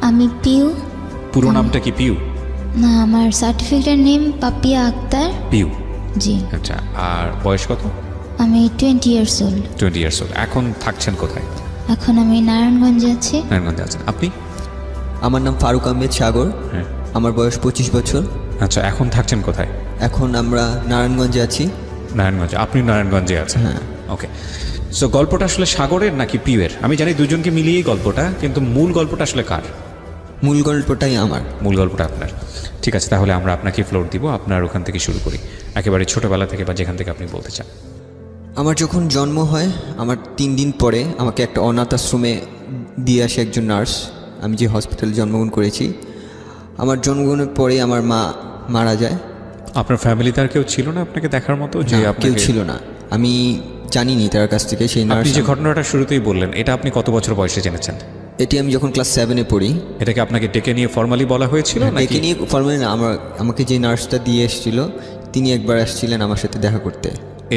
আমি পিউ। পুরো নামটা কি পিউ? না, আমার সার্টিফিকেটের নেম পাপিয়া আক্তার। পিউ, জি। আচ্ছা। আর বয়স কত? আমি 20 ইয়ার্স ওল্ড। 20 years old. এখন থাকছেন কোথায়? এখন আমি নারায়ণগঞ্জে আছি। নারায়ণগঞ্জে আছেন। আপনি? আমার নাম ফারুক আহমেদ সাগর। হ্যাঁ। আমার বয়স 25 বছর। আচ্ছা, এখন থাকছেন কোথায়? এখন আমরা নারায়ণগঞ্জে আছি। নারায়ণগঞ্জে। আপনি নারায়ণগঞ্জে আছেন? হ্যাঁ। ওকে। সো গল্পটা আসলে সাগরের নাকি পিউয়ের? আমি জানি দুজনকে মিলিয়েই গল্পটা, কিন্তু মূল গল্পটা আসলে কার? মূল গল্পটাই আমার। মূল গল্পটা আপনার। ঠিক আছে, তাহলে আমরা আপনাকে ফ্লোর দিব, আপনার ওখান থেকে শুরু করি, একেবারে ছোটোবেলা থেকে বা যেখান থেকে আপনি বলতে চান। আমার যখন জন্ম হয়, আমার 3 দিন পরে আমাকে একটা অনাথ আশ্রমে দিয়ে আসে একজন নার্স। আমি যে হসপিটালে জন্মগ্রহণ করেছি, আমার জন্মগ্রহণের পরে আমার মা মারা যায়। আপনার ফ্যামিলিতে আর কেউ ছিল না আপনাকে দেখার মতো? যে না, কেউ আপনাকে ছিল না। আমি জানিনি তার কাছ থেকে সেই নার্স। আপনি যে ঘটনাটা শুরুতেই বললেন, এটা আপনি কত বছর বয়সে জেনেছেন? এটি আমি যখন ক্লাস 7-এ পড়ি। এটাকে আপনাকে ডেকে নিয়ে ফর্মালি বলা হয়েছিল নাকি? ডেকে নিয়ে ফর্মালি না, আমাকে যে নার্সটা দিয়ে এসেছিল তিনি একবার আসছিলেন আমার সাথে দেখা করতে।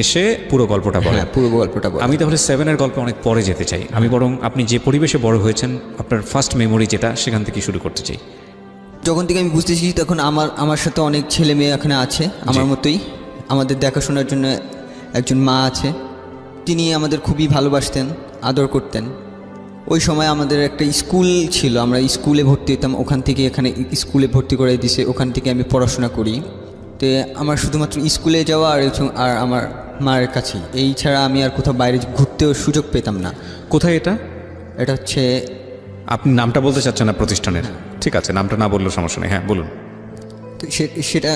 এসে পুরো গল্পটা বলেন? হ্যাঁ, পুরো গল্পটা বলেন। আমি তাহলে 7-এর গল্পে অনেক পরে যেতে চাই। আমি বরং আপনি যে পরিবেশে বড় হয়েছেন, আপনার ফার্স্ট মেমোরি যেটা, সেখান থেকে শুরু করতে চাই। যখন থেকে আমি বুঝতে শিখি তখন আমার সাথে অনেক ছেলে মেয়ে এখানে আছে আমার মতোই। আমাদের দেখাশোনার জন্য একজন মা আছে, তিনি আমাদের খুবই ভালোবাসতেন, আদর করতেন। ওই সময় আমাদের একটা স্কুল ছিল, আমরা স্কুলে ভর্তি হতাম। ওখান থেকে এখানে স্কুলে ভর্তি করে দিছে, ওখান থেকে আমি পড়াশোনা করি। তো আমার শুধুমাত্র স্কুলে যাওয়া আর আমার মায়ের কাছে, এই ছাড়া আমি আর কোথাও বাইরে ঘুরতেও সুযোগ পেতাম না। কোথায় এটা? এটা হচ্ছে, আপনি নামটা বলতে চাচ্ছেন না প্রতিষ্ঠানের? ঠিক আছে, নামটা না বললেও সমস্যা নেই, হ্যাঁ বলুন। তো সেটা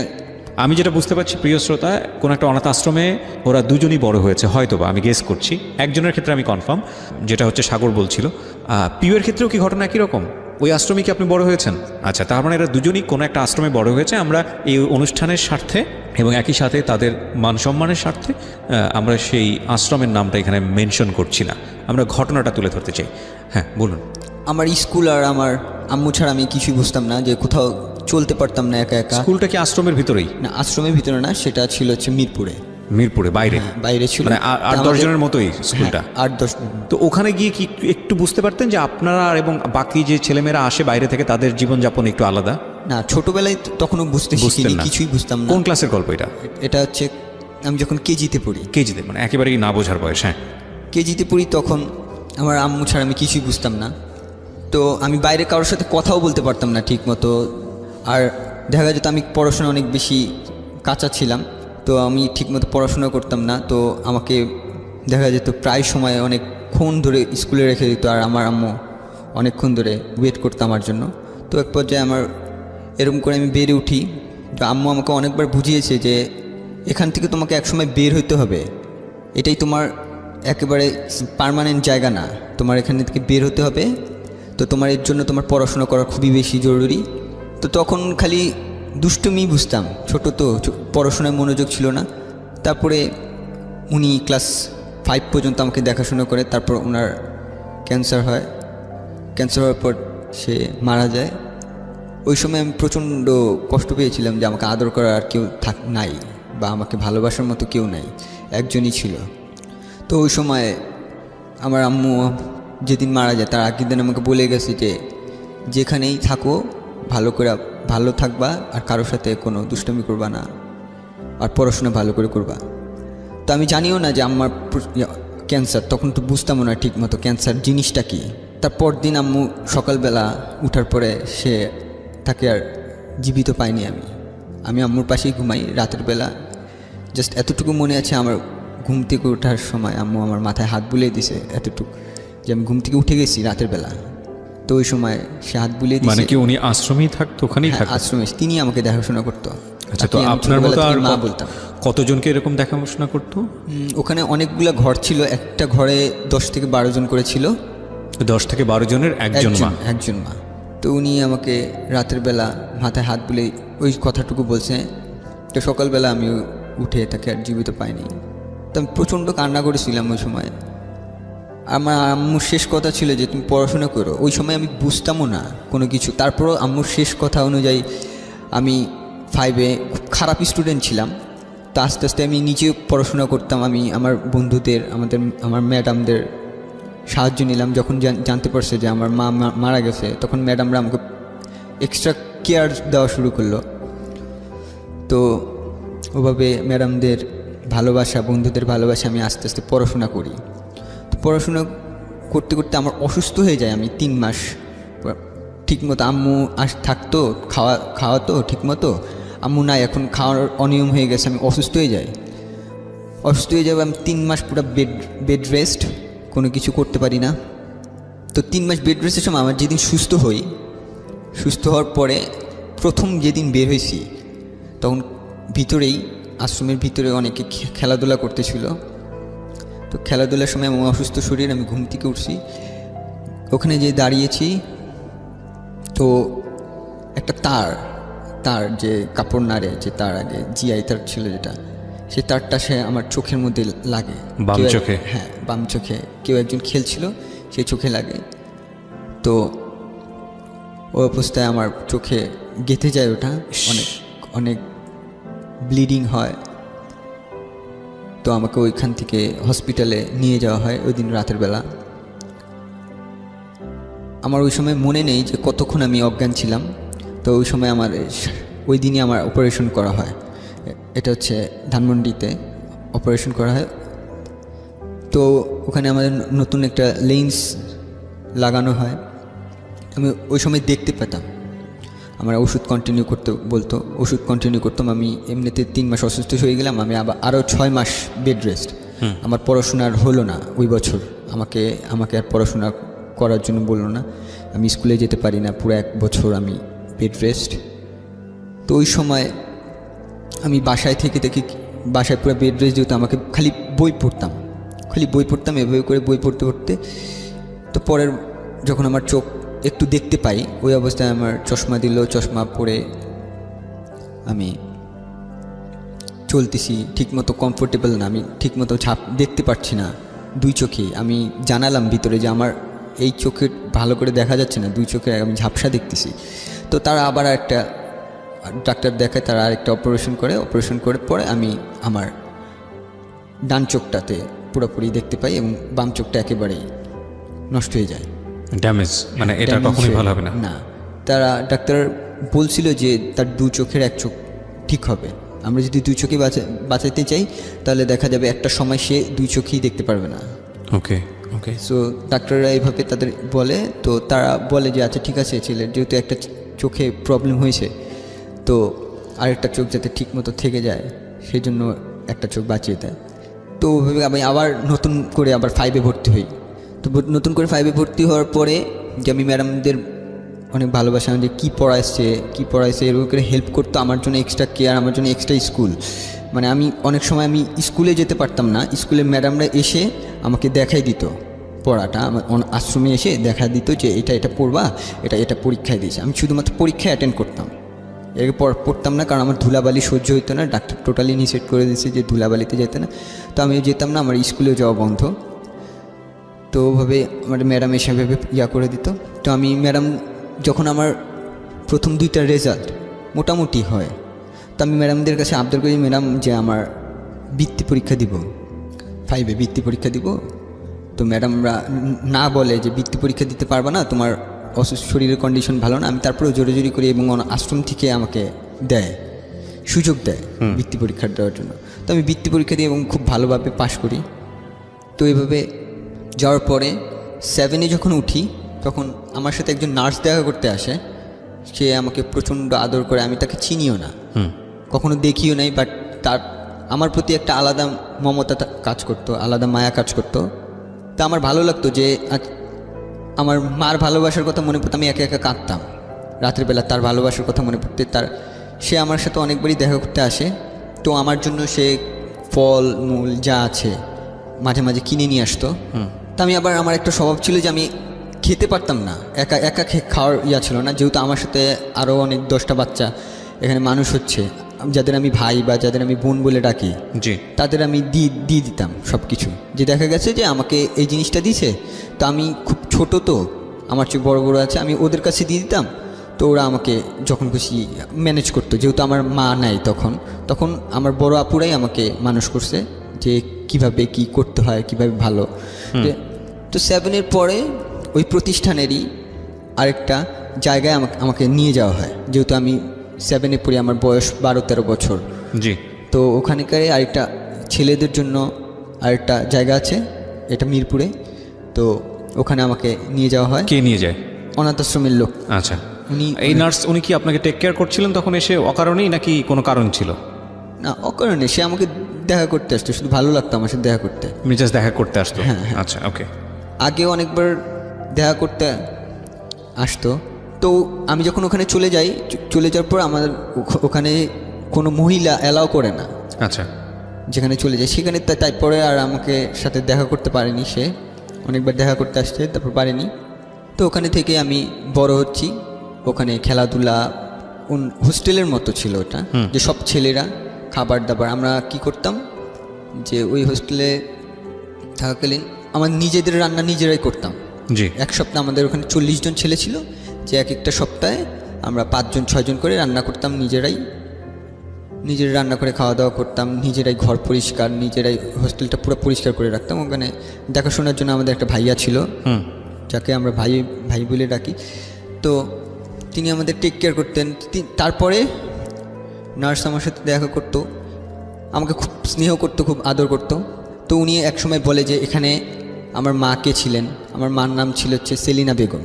আমি যেটা বুঝতে পারছি প্রিয় শ্রোতা, কোনো একটা অনাথ আশ্রমে ওরা দুজনই বড় হয়েছে হয়তোবা, আমি গেস করছি। একজনের ক্ষেত্রে আমি কনফার্ম, যেটা হচ্ছে সাগর বলছিল। পিউয়ের ক্ষেত্রেও কি ঘটনা একই রকম? ওই আশ্রমে কি আপনি বড় হয়েছেন? আচ্ছা, তার মানে এরা দুজনই কোনো একটা আশ্রমে বড় হয়েছে। আমরা এই অনুষ্ঠানের স্বার্থে এবং একই সাথে তাদের মান সম্মানের স্বার্থে আমরা সেই আশ্রমের নামটা এখানে মেনশন করছি না, আমরা ঘটনাটা তুলে ধরতে চাই। হ্যাঁ বলুন। আমার স্কুল আর আমার আম্মু ছাড়া আমি কিছুই বুঝতাম না, যে কোথাও চলতে পারতাম না একা একা। স্কুলটা কি আশ্রমের ভিতরেই? না, আশ্রমের ভিতরে না, সেটা ছিল হচ্ছে মিরপুরে। মিরপুরে বাইরে? বাইরে ছিল, মানে 8-10 জনের মতোই স্কুলটা? 8-10। তো ওখানে গিয়ে কি একটু বুঝতে পারতেন যে আপনারা এবং বাকি যে ছেলেমেয়েরা আসে বাইরে থেকে, তাদের জীবনযাপন একটু আলাদা? না, ছোটবেলায় তখনও বুঝতেন না, কিছুই বুঝতাম না। কোন ক্লাসের গল্প এটা? এটা হচ্ছে আমি যখন কেজিতে পড়ি। কেজিতে? মানে একেবারেই না বোঝার বয়স? হ্যাঁ, কেজিতে পড়ি, তখন আমার আম্মু ছাড়া আমি কিছুই বুঝতাম না। তো আমি বাইরে কারোর সাথে কথাও বলতে পারতাম না ঠিক মতো। আর দেখা যেত আমি পড়াশোনা অনেক বেশি কাঁচা ছিলাম, তো আমি ঠিকমতো পড়াশোনা করতাম না। তো আমাকে দেখা যেত প্রায় সময় অনেকক্ষণ ধরে স্কুলে রেখে দিত, আর আমার আম্মু অনেকক্ষণ ধরে ওয়েট করতো আমার জন্য। তো এক পর্যায়ে আমার এরকম করে আমি বেড়ে উঠি। তো আম্মু আমাকে অনেকবার বুঝিয়েছে যে এখান থেকে তোমাকে একসময় বের হইতে হবে, এটাই তোমার একেবারে পার্মানেন্ট জায়গা না, তোমার এখান থেকে বের হতে হবে। তো তোমার এর জন্য তোমার পড়াশোনা করা খুবই বেশি জরুরি। তো তখন খালি দুষ্টুমি বুঝতাম, ছোট তো, পড়াশোনায় মনোযোগ ছিল না। তারপরে উনি ক্লাস 5 পর্যন্ত আমাকে দেখাশোনা করে, তারপর ওনার ক্যান্সার হয়। ক্যান্সার হওয়ার পর সে মারা যায়। ওই সময় আমি প্রচণ্ড কষ্ট পেয়েছিলাম যে আমাকে আদর করার আর কেউ নাই, বা আমাকে ভালোবাসার মতো কেউ নাই, একজনই ছিল। তো ওই সময় আমার আম্মু যেদিন মারা যায় তার আগের দিন আমাকে বলে গেছে যে যেখানেই থাকো ভালো থাকবা, আর কারোর সাথে কোনো দুষ্টামি করবা না, আর পড়াশোনা ভালো করে করবা। তো আমি জানিও না যে আমার ক্যান্সার, তখন তো বুঝতামও না ঠিক মতো ক্যান্সার জিনিসটা কী। তারপর দিন আম্মু সকালবেলা উঠার পরে তাকে আর জীবিত পাইনি। আমি আম্মুর পাশেই ঘুমাই রাতের বেলা। জাস্ট এতটুকু মনে আছে, আমার ঘুম থেকে ওঠার সময় আম্মু আমার মাথায় হাত বুলিয়ে দিছে, এতটুকু যে আমি ঘুম থেকে উঠে গেছি রাতের বেলা। তো ওই সময় সে হাত বুলিয়ে দিছে। মানে কি উনি আশ্রমেই থাকতো? ওখানেই থাকতো? আশ্রমে তিনি আমাকে দেখাশোনা করতো। আচ্ছা, তো আপনার মতো আর মা বলতাম। কতজনকে এরকম দেখাশোনা করতো? ওখানে অনেকগুলো ঘর ছিল, একটা ঘরে 10 থেকে 12 জন করে ছিল। 10 থেকে 12 জনের একজন মা। তো উনি আমাকে রাতের বেলা মাথায় হাত বুলিয়ে ওই কথাটুকু বলছে। তো সকালবেলা আমি উঠে তাকে আর জীবিত পাইনি। তো আমি প্রচণ্ড কান্না করেছিলাম ওই সময়। আমার আম্মুর শেষ কথা ছিল যে তুমি পড়াশোনা করো। ওই সময় আমি বুঝতামও না কোনো কিছু। তারপরও আম্মুর শেষ কথা অনুযায়ী আমি 5-এ খুব খারাপ স্টুডেন্ট ছিলাম। তো আস্তে আস্তে আমি নিজেও পড়াশোনা করতাম। আমি আমার বন্ধুদের, আমার ম্যাডামদের সাহায্য নিলাম। যখন জানতে পারছে যে আমার মা মারা গেছে, তখন ম্যাডামরা আমাকে এক্সট্রা কেয়ার দেওয়া শুরু করলো। তো ওভাবে ম্যাডামদের ভালোবাসা, বন্ধুদের ভালোবাসা আমি আস্তে আস্তে পড়াশোনা করি। তো পড়াশোনা করতে করতে আমার অসুস্থ হয়ে যায়। আমি 3 মাস ঠিকমতো, আম্মু থাকতো, খাওয়াতো ঠিকমতো, আম্মু নাই, এখন খাওয়ার অনিয়ম হয়ে গেছে, আমি অসুস্থ হয়ে যাই। আমি 3 মাস পুরো বেড রেস্ট, কোনো কিছু করতে পারি না। তো 3 মাস বেড রেস্টের সময় আমার যেদিন সুস্থ হওয়ার পরে প্রথম যেদিন বের হয়েছি, তখন আশ্রমের ভিতরে অনেকে খেলাধুলা করতেছিল। তো খেলাধুলার সময় আমার অসুস্থ শরীর, আমি ঘুম থেকে উঠছি, ওখানে যে দাঁড়িয়েছি, তো একটা তার যে কাপড় নাড়ে, যে তার আগে জিআই তার ছিল যেটা, সে তারটা সে আমার চোখের মধ্যে লাগে, বাম চোখে। হ্যাঁ, বাম চোখে। কেউ একজন খেলছিল, সেই চোখে লাগে। তো ওই অবস্থায় আমার চোখে গেঁথে যায়, ওটা অনেক ব্লিডিং হয়। তো আমাকে ওইখান থেকে হসপিটালে নিয়ে যাওয়া হয় ওই দিন রাতের বেলা। আমার ওই সময় মনে নেই যে কতক্ষণ আমি অজ্ঞান ছিলাম। তো ওই সময় ওই দিনই আমার অপারেশন করা হয়। এটা হচ্ছে ধানমন্ডিতে অপারেশন করা হয়। তো ওখানে আমাদের নতুন একটা লেন্স লাগানো হয়। আমি ওই সময় দেখতে পেতাম। আমার ওষুধ কন্টিনিউ করতে বলতো, ওষুধ কন্টিনিউ করতাম। আমি এমনিতে 3 মাস অসুস্থ হয়ে গেলাম, আমি আরও 6 মাস বেড রেস্ট। আমার পড়াশোনার হলো না ওই বছর, আমাকে আর পড়াশোনা করার জন্য বললো না, আমি স্কুলে যেতে পারি না, পুরো 1 বছর আমি বেড রেস্ট। তো ওই সময় আমি বাসায় পুরো বেড রেস্ট যেহেতু, আমাকে খালি বই পড়তাম, এভাবে করে বই পড়তে। তো পরের যখন আমার চোখ একটু দেখতে পাই, ওই অবস্থায় আমার চশমা দিল, চশমা পরে আমি চলতেছি ঠিকমতো, কমফোর্টেবল না, আমি ঠিকমতো দেখতে পারছি না 2 চোখে। আমি জানালাম ভিতরে যে আমার এই চোখে ভালো করে দেখা যাচ্ছে না, 2 চোখে আমি ঝাপসা দেখতেছি। তো তারা আবার একটা ডাক্তার দেখায়, তারা আরেকটা অপারেশন করে পরে আমি আমার ডান চোখটাতে পুরোপুরি দেখতে পাই এবং বাম চোখটা একেবারেই নষ্ট হয়ে যায়, ড্যামেজ, মানে এটা কখনোই ভালো হবে না। তারা ডাক্তার বলছিল যে তার 2 চোখের 1 চোখ ঠিক হবে। আমরা যদি 2 চোখে বাঁচাতে চাই, তাহলে দেখা যাবে একটা সময় সে 2 চোখেই দেখতে পারবে না। ওকে। সো ডাক্তাররা এইভাবে তাদের বলে। তো তারা বলে যে আচ্ছা ঠিক আছে, ছেলের যেহেতু একটা চোখে প্রবলেম হয়েছে, তো আরেকটা চোখ যাতে ঠিক মতো থেকে যায়, সেই জন্য একটা চোখ বাঁচিয়ে দেয়। তো ওইভাবে আমি আবার নতুন করে 5-এ ভর্তি হই। তো নতুন করে 5-এ ভর্তি হওয়ার পরে যে আমি ম্যাডামদের অনেক ভালোবাসা, যে কী পড়াইছে এরকম করে হেল্প করতো, আমার জন্য এক্সট্রা কেয়ার, আমার জন্য এক্সট্রা স্কুল। মানে আমি অনেক সময় আমি স্কুলে যেতে পারতাম না, স্কুলের ম্যাডামরা এসে আমাকে দেখাই দিত পড়াটা, আমার আশ্রমে এসে দেখা দিত যে এটা পড়বা, এটা পরীক্ষায় দিয়েছে। আমি শুধুমাত্র পরীক্ষায় অ্যাটেন্ড করতাম, এর পর পড়তাম না, কারণ আমার ধুলাবালি সহ্য হতো না। ডাক্তার টোটালি নিষেধ করে দিয়েছে যে ধুলাবালিতে যেতে না। তো আমি যেতাম না, আমার স্কুলেও যাওয়া বন্ধ। তো ওভাবে আমার ম্যাডাম এসে করে দিত। তো আমি যখন আমার প্রথম 2টা রেজাল্ট মোটামুটি হয়, তো আমি ম্যাডামদের কাছে আবদার করি, ম্যাডাম যে আমার বৃত্তি পরীক্ষা দিব, 5-এ বৃত্তি পরীক্ষা দিব। তো ম্যাডামরা না বলে যে বৃত্তি পরীক্ষা দিতে পারবে না, তোমার শরীরের কন্ডিশন ভালো না। আমি তারপরেও জোরে করি এবং আশ্রম থেকে আমাকে সুযোগ দেয় বৃত্তি পরীক্ষা দেওয়ার জন্য। তো আমি বৃত্তি পরীক্ষা দিই এবং খুব ভালোভাবে পাশ করি। তো এইভাবে যাওয়ার পরে 7-এ যখন উঠি, তখন আমার সাথে একজন নার্স দেখা করতে আসে। সে আমাকে প্রচণ্ড আদর করে, আমি তাকে চিনিও না, কখনো দেখিও নাই, বাট আমার প্রতি একটা আলাদা মমতা কাজ করতো, আলাদা মায়া কাজ করতো। তা আমার ভালো লাগতো যে আমার মার ভালোবাসার কথা মনে পড়তো, আমি একা একা কাঁদতাম রাতের বেলা, তার ভালোবাসার কথা মনে পড়তে। সে আমার সাথে অনেকবারই দেখা করতে আসে। তো আমার জন্য সে ফল মূল যা আছে মাঝে মাঝে কিনে নিয়ে আসতো। তা আমার একটা স্বভাব ছিল যে আমি খেতে পারতাম না, একা খাওয়ার ছিল না, যেহেতু আমার সাথে আরও অনেক 10টা বাচ্চা এখানে মানুষ হচ্ছে, যাদের আমি ভাই বা যাদের আমি বোন বলে ডাকি, তাদের আমি দিয়ে দিতাম সব কিছু। যে দেখা গেছে যে আমাকে এই জিনিসটা দিছে, তো আমি খুব ছোট, তো আমার চেয়ে বড় আছে, আমি ওদের কাছে দিয়ে দিতাম। তো ওরা আমাকে যখন খুশি ম্যানেজ করতো, যেহেতু আমার মা নাই তখন আমার বড় আপুরাই আমাকে মানুষ করছে যে কিভাবে কি করতে হয়, কিভাবে ভালো। তো 7-এর পরে ওই প্রতিষ্ঠানেরই আরেকটা জায়গায় আমাকে নিয়ে যাওয়া হয়, যেহেতু আমি 7-এ পড়ি, আমার বয়স 12-13 বছর। জি। তো ওখানকার আরেকটা ছেলেদের জন্য আরেকটা জায়গা আছে, এটা মিরপুরে। তো ওখানে আমাকে নিয়ে যাওয়া হয়। কে নিয়ে যায়? অনাথ আশ্রমের লোক। আচ্ছা, এই নার্স উনি কি আপনাকে টেক কেয়ার করছিলেন তখন এসে অকারণেই, নাকি কোনো কারণ ছিল? না, অকারণে। সে আমাকে দেখা করতে আসতো, শুধু ভালো লাগতো আমার সাথে দেখা করতে। জাস্ট দেখা করতে আসতো? হ্যাঁ, হ্যাঁ। আচ্ছা, ওকে। আগে অনেকবার দেখা করতে আসতো। তো আমি যখন ওখানে চলে যাওয়ার পর আমার ওখানে কোনো মহিলা অ্যালাউ করে না। আচ্ছা। যেখানে চলে যায় সেখানে তারপরে আর আমাকে সাথে দেখা করতে পারেনি। সে অনেকবার দেখা করতে আসছে, তারপর পারেনি। তো ওখানে থেকে আমি বড় হচ্ছি। ওখানে খেলাধুলা হোস্টেলের মতো ছিল ওটা, যে সব ছেলেরা খাবার দাবার। আমরা কি করতাম যে ওই হোস্টেলে থাকাকালীন আমার নিজেদের রান্না নিজেরাই করতাম। জি। এক সপ্তাহ আমাদের ওখানে 40 জন ছেলে ছিল, যে এক একটা সপ্তাহে আমরা 5-6 জন করে রান্না করতাম নিজেরাই রান্না করে খাওয়া দাওয়া করতাম, নিজেরাই ঘর পরিষ্কার, নিজেরাই হোস্টেলটা পুরো পরিষ্কার করে রাখতাম। ওখানে দেখাশোনার জন্য আমাদের একটা ভাইয়া ছিল, যাকে আমরা ভাই বলে ডাকি। তো তিনি আমাদের টেক কেয়ার করতেন। তারপরে নার্স আমার সাথে দেখা করতো, আমাকে খুব স্নেহ করতো, খুব আদর করতো। তো উনি একসময় বলে যে এখানে আমার মা কে ছিলেন, আমার মার নাম ছিল হচ্ছে সেলিনা বেগম।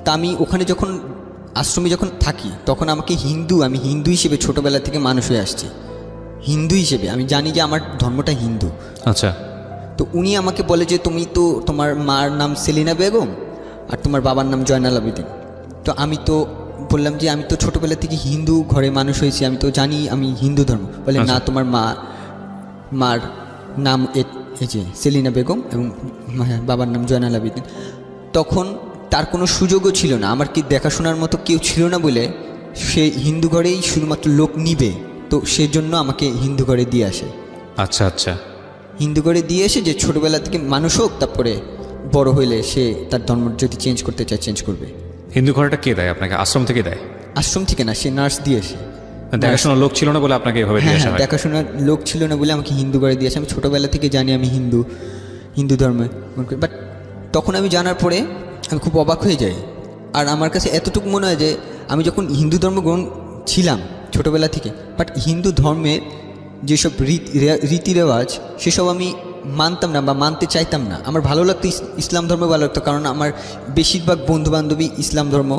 তা আমি ওখানে যখন আশ্রমে যখন থাকি তখন আমাকে আমি হিন্দু হিসেবে ছোটোবেলা থেকে মানুষ হয়ে আসছি। হিন্দু হিসেবে আমি জানি যে আমার ধর্মটা হিন্দু। আচ্ছা। তো উনি আমাকে বলে যে তুমি তো, তোমার মার নাম সেলিনা বেগম আর তোমার বাবার নাম জয়নাল আবেদিন। তো আমি তো বললাম যে আমি তো ছোটোবেলা থেকে হিন্দু ঘরে মানুষ হয়েছি, আমি তো জানি আমি হিন্দু ধর্ম। বলে না, তোমার মার নাম এই যে সেলিনা বেগম এবং বাবার নাম জয়নাল আবেদিন। তখন তার কোনো সুযোগও ছিল না, আমার কি দেখাশোনার মতো কেউ ছিল না বলে সে হিন্দু ঘরেই শুধুমাত্র লোক নিবে, তো সেজন্য আমাকে হিন্দু ঘরে দিয়ে আসে। আচ্ছা আচ্ছা। হিন্দু ঘরে দিয়ে এসে যে ছোটোবেলা থেকে মানুষ হোক, তারপরে বড় হইলে সে তার ধর্ম যদি চেঞ্জ করতে চায় চেঞ্জ করবে। হিন্দু ঘরটা কে দেয় আপনাকে? আশ্রম থেকে দেয়? আশ্রম থেকে না, সে নার্স দিয়ে আসে। দেখাশোনার লোক ছিল না বলে আপনাকে এভাবে দিয়ে আসা হয়? দেখাশোনার লোক ছিল না বলে আমাকে হিন্দু ঘরে দিয়ে আসে। আমি ছোটোবেলা থেকে জানি আমি হিন্দু ধর্মে, বাট তখন আমি জানার পরে আমি খুব অবাক হয়ে যাই। আর আমার কাছে এতটুকু মনে হয় যে আমি যখন হিন্দু ধর্ম গ্রহণ ছিলাম ছোটোবেলা থেকে, বাট হিন্দু ধর্মের যেসব রীতি রেওয়াজ সেসব আমি মানতাম না বা মানতে চাইতাম না। আমার ভালো লাগতো, ইসলাম ধর্ম ভালো লাগতো, কারণ আমার বেশিরভাগ বন্ধুবান্ধবী ইসলাম ধর্ম।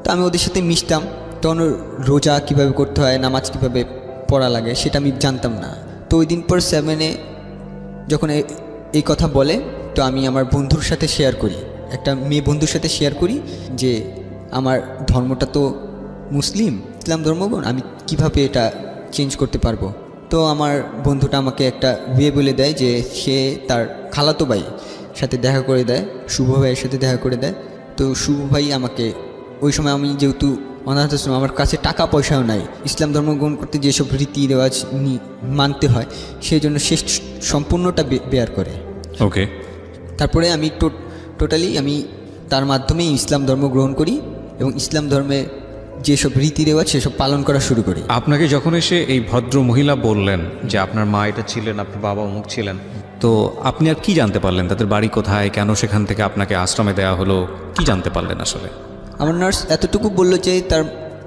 তো আমি ওদের সাথে মিশতাম। তখন রোজা কীভাবে করতে হয়, নামাজ কীভাবে পড়া লাগে সেটা আমি জানতাম না। তো ওই দিন পর 7-এ যখন এই কথা বলে, তো আমি আমার বন্ধুর সাথে শেয়ার করি, একটা মেয়ে বন্ধুর সাথে শেয়ার করি যে আমার ধর্মটা তো ইসলাম ধর্মগ্রহণ, আমি কিভাবে এটা চেঞ্জ করতে পারবো। তো আমার বন্ধুটা আমাকে একটা বলে দেয় যে সে তার খালাতো ভাই সাথে দেখা করে দেয়, শুভ ভাইয়ের সাথে দেখা করে দেয়। তো শুভ ভাই আমাকে, ওই সময় আমি যেহেতু অনাথ আশ্রম, আমার কাছে টাকা পয়সাও নাই, ইসলাম ধর্ম গ্রহণ করতে যেসব রীতি রেওয়াজ মানতে হয় সেই জন্য সে সম্পূর্ণটা বেয়ার করে। ওকে। তারপরে আমি টোটালি আমি তার মাধ্যমেই ইসলাম ধর্ম গ্রহণ করি এবং ইসলাম ধর্মে যেসব রীতি রেওয়াজ সেসব পালন করা শুরু করি। আপনাকে যখন এসে এই ভদ্র মহিলা বললেন যে আপনার মা এটা ছিলেন, আপনার বাবা অমুক ছিলেন, তো আপনি আর কি জানতে পারলেন? তাদের বাড়ি কোথায়, কেন সেখান থেকে আপনাকে আশ্রমে দেওয়া হলো, কি জানতে পারলেন আসলে? আমার নার্স এতটুকু বললো যে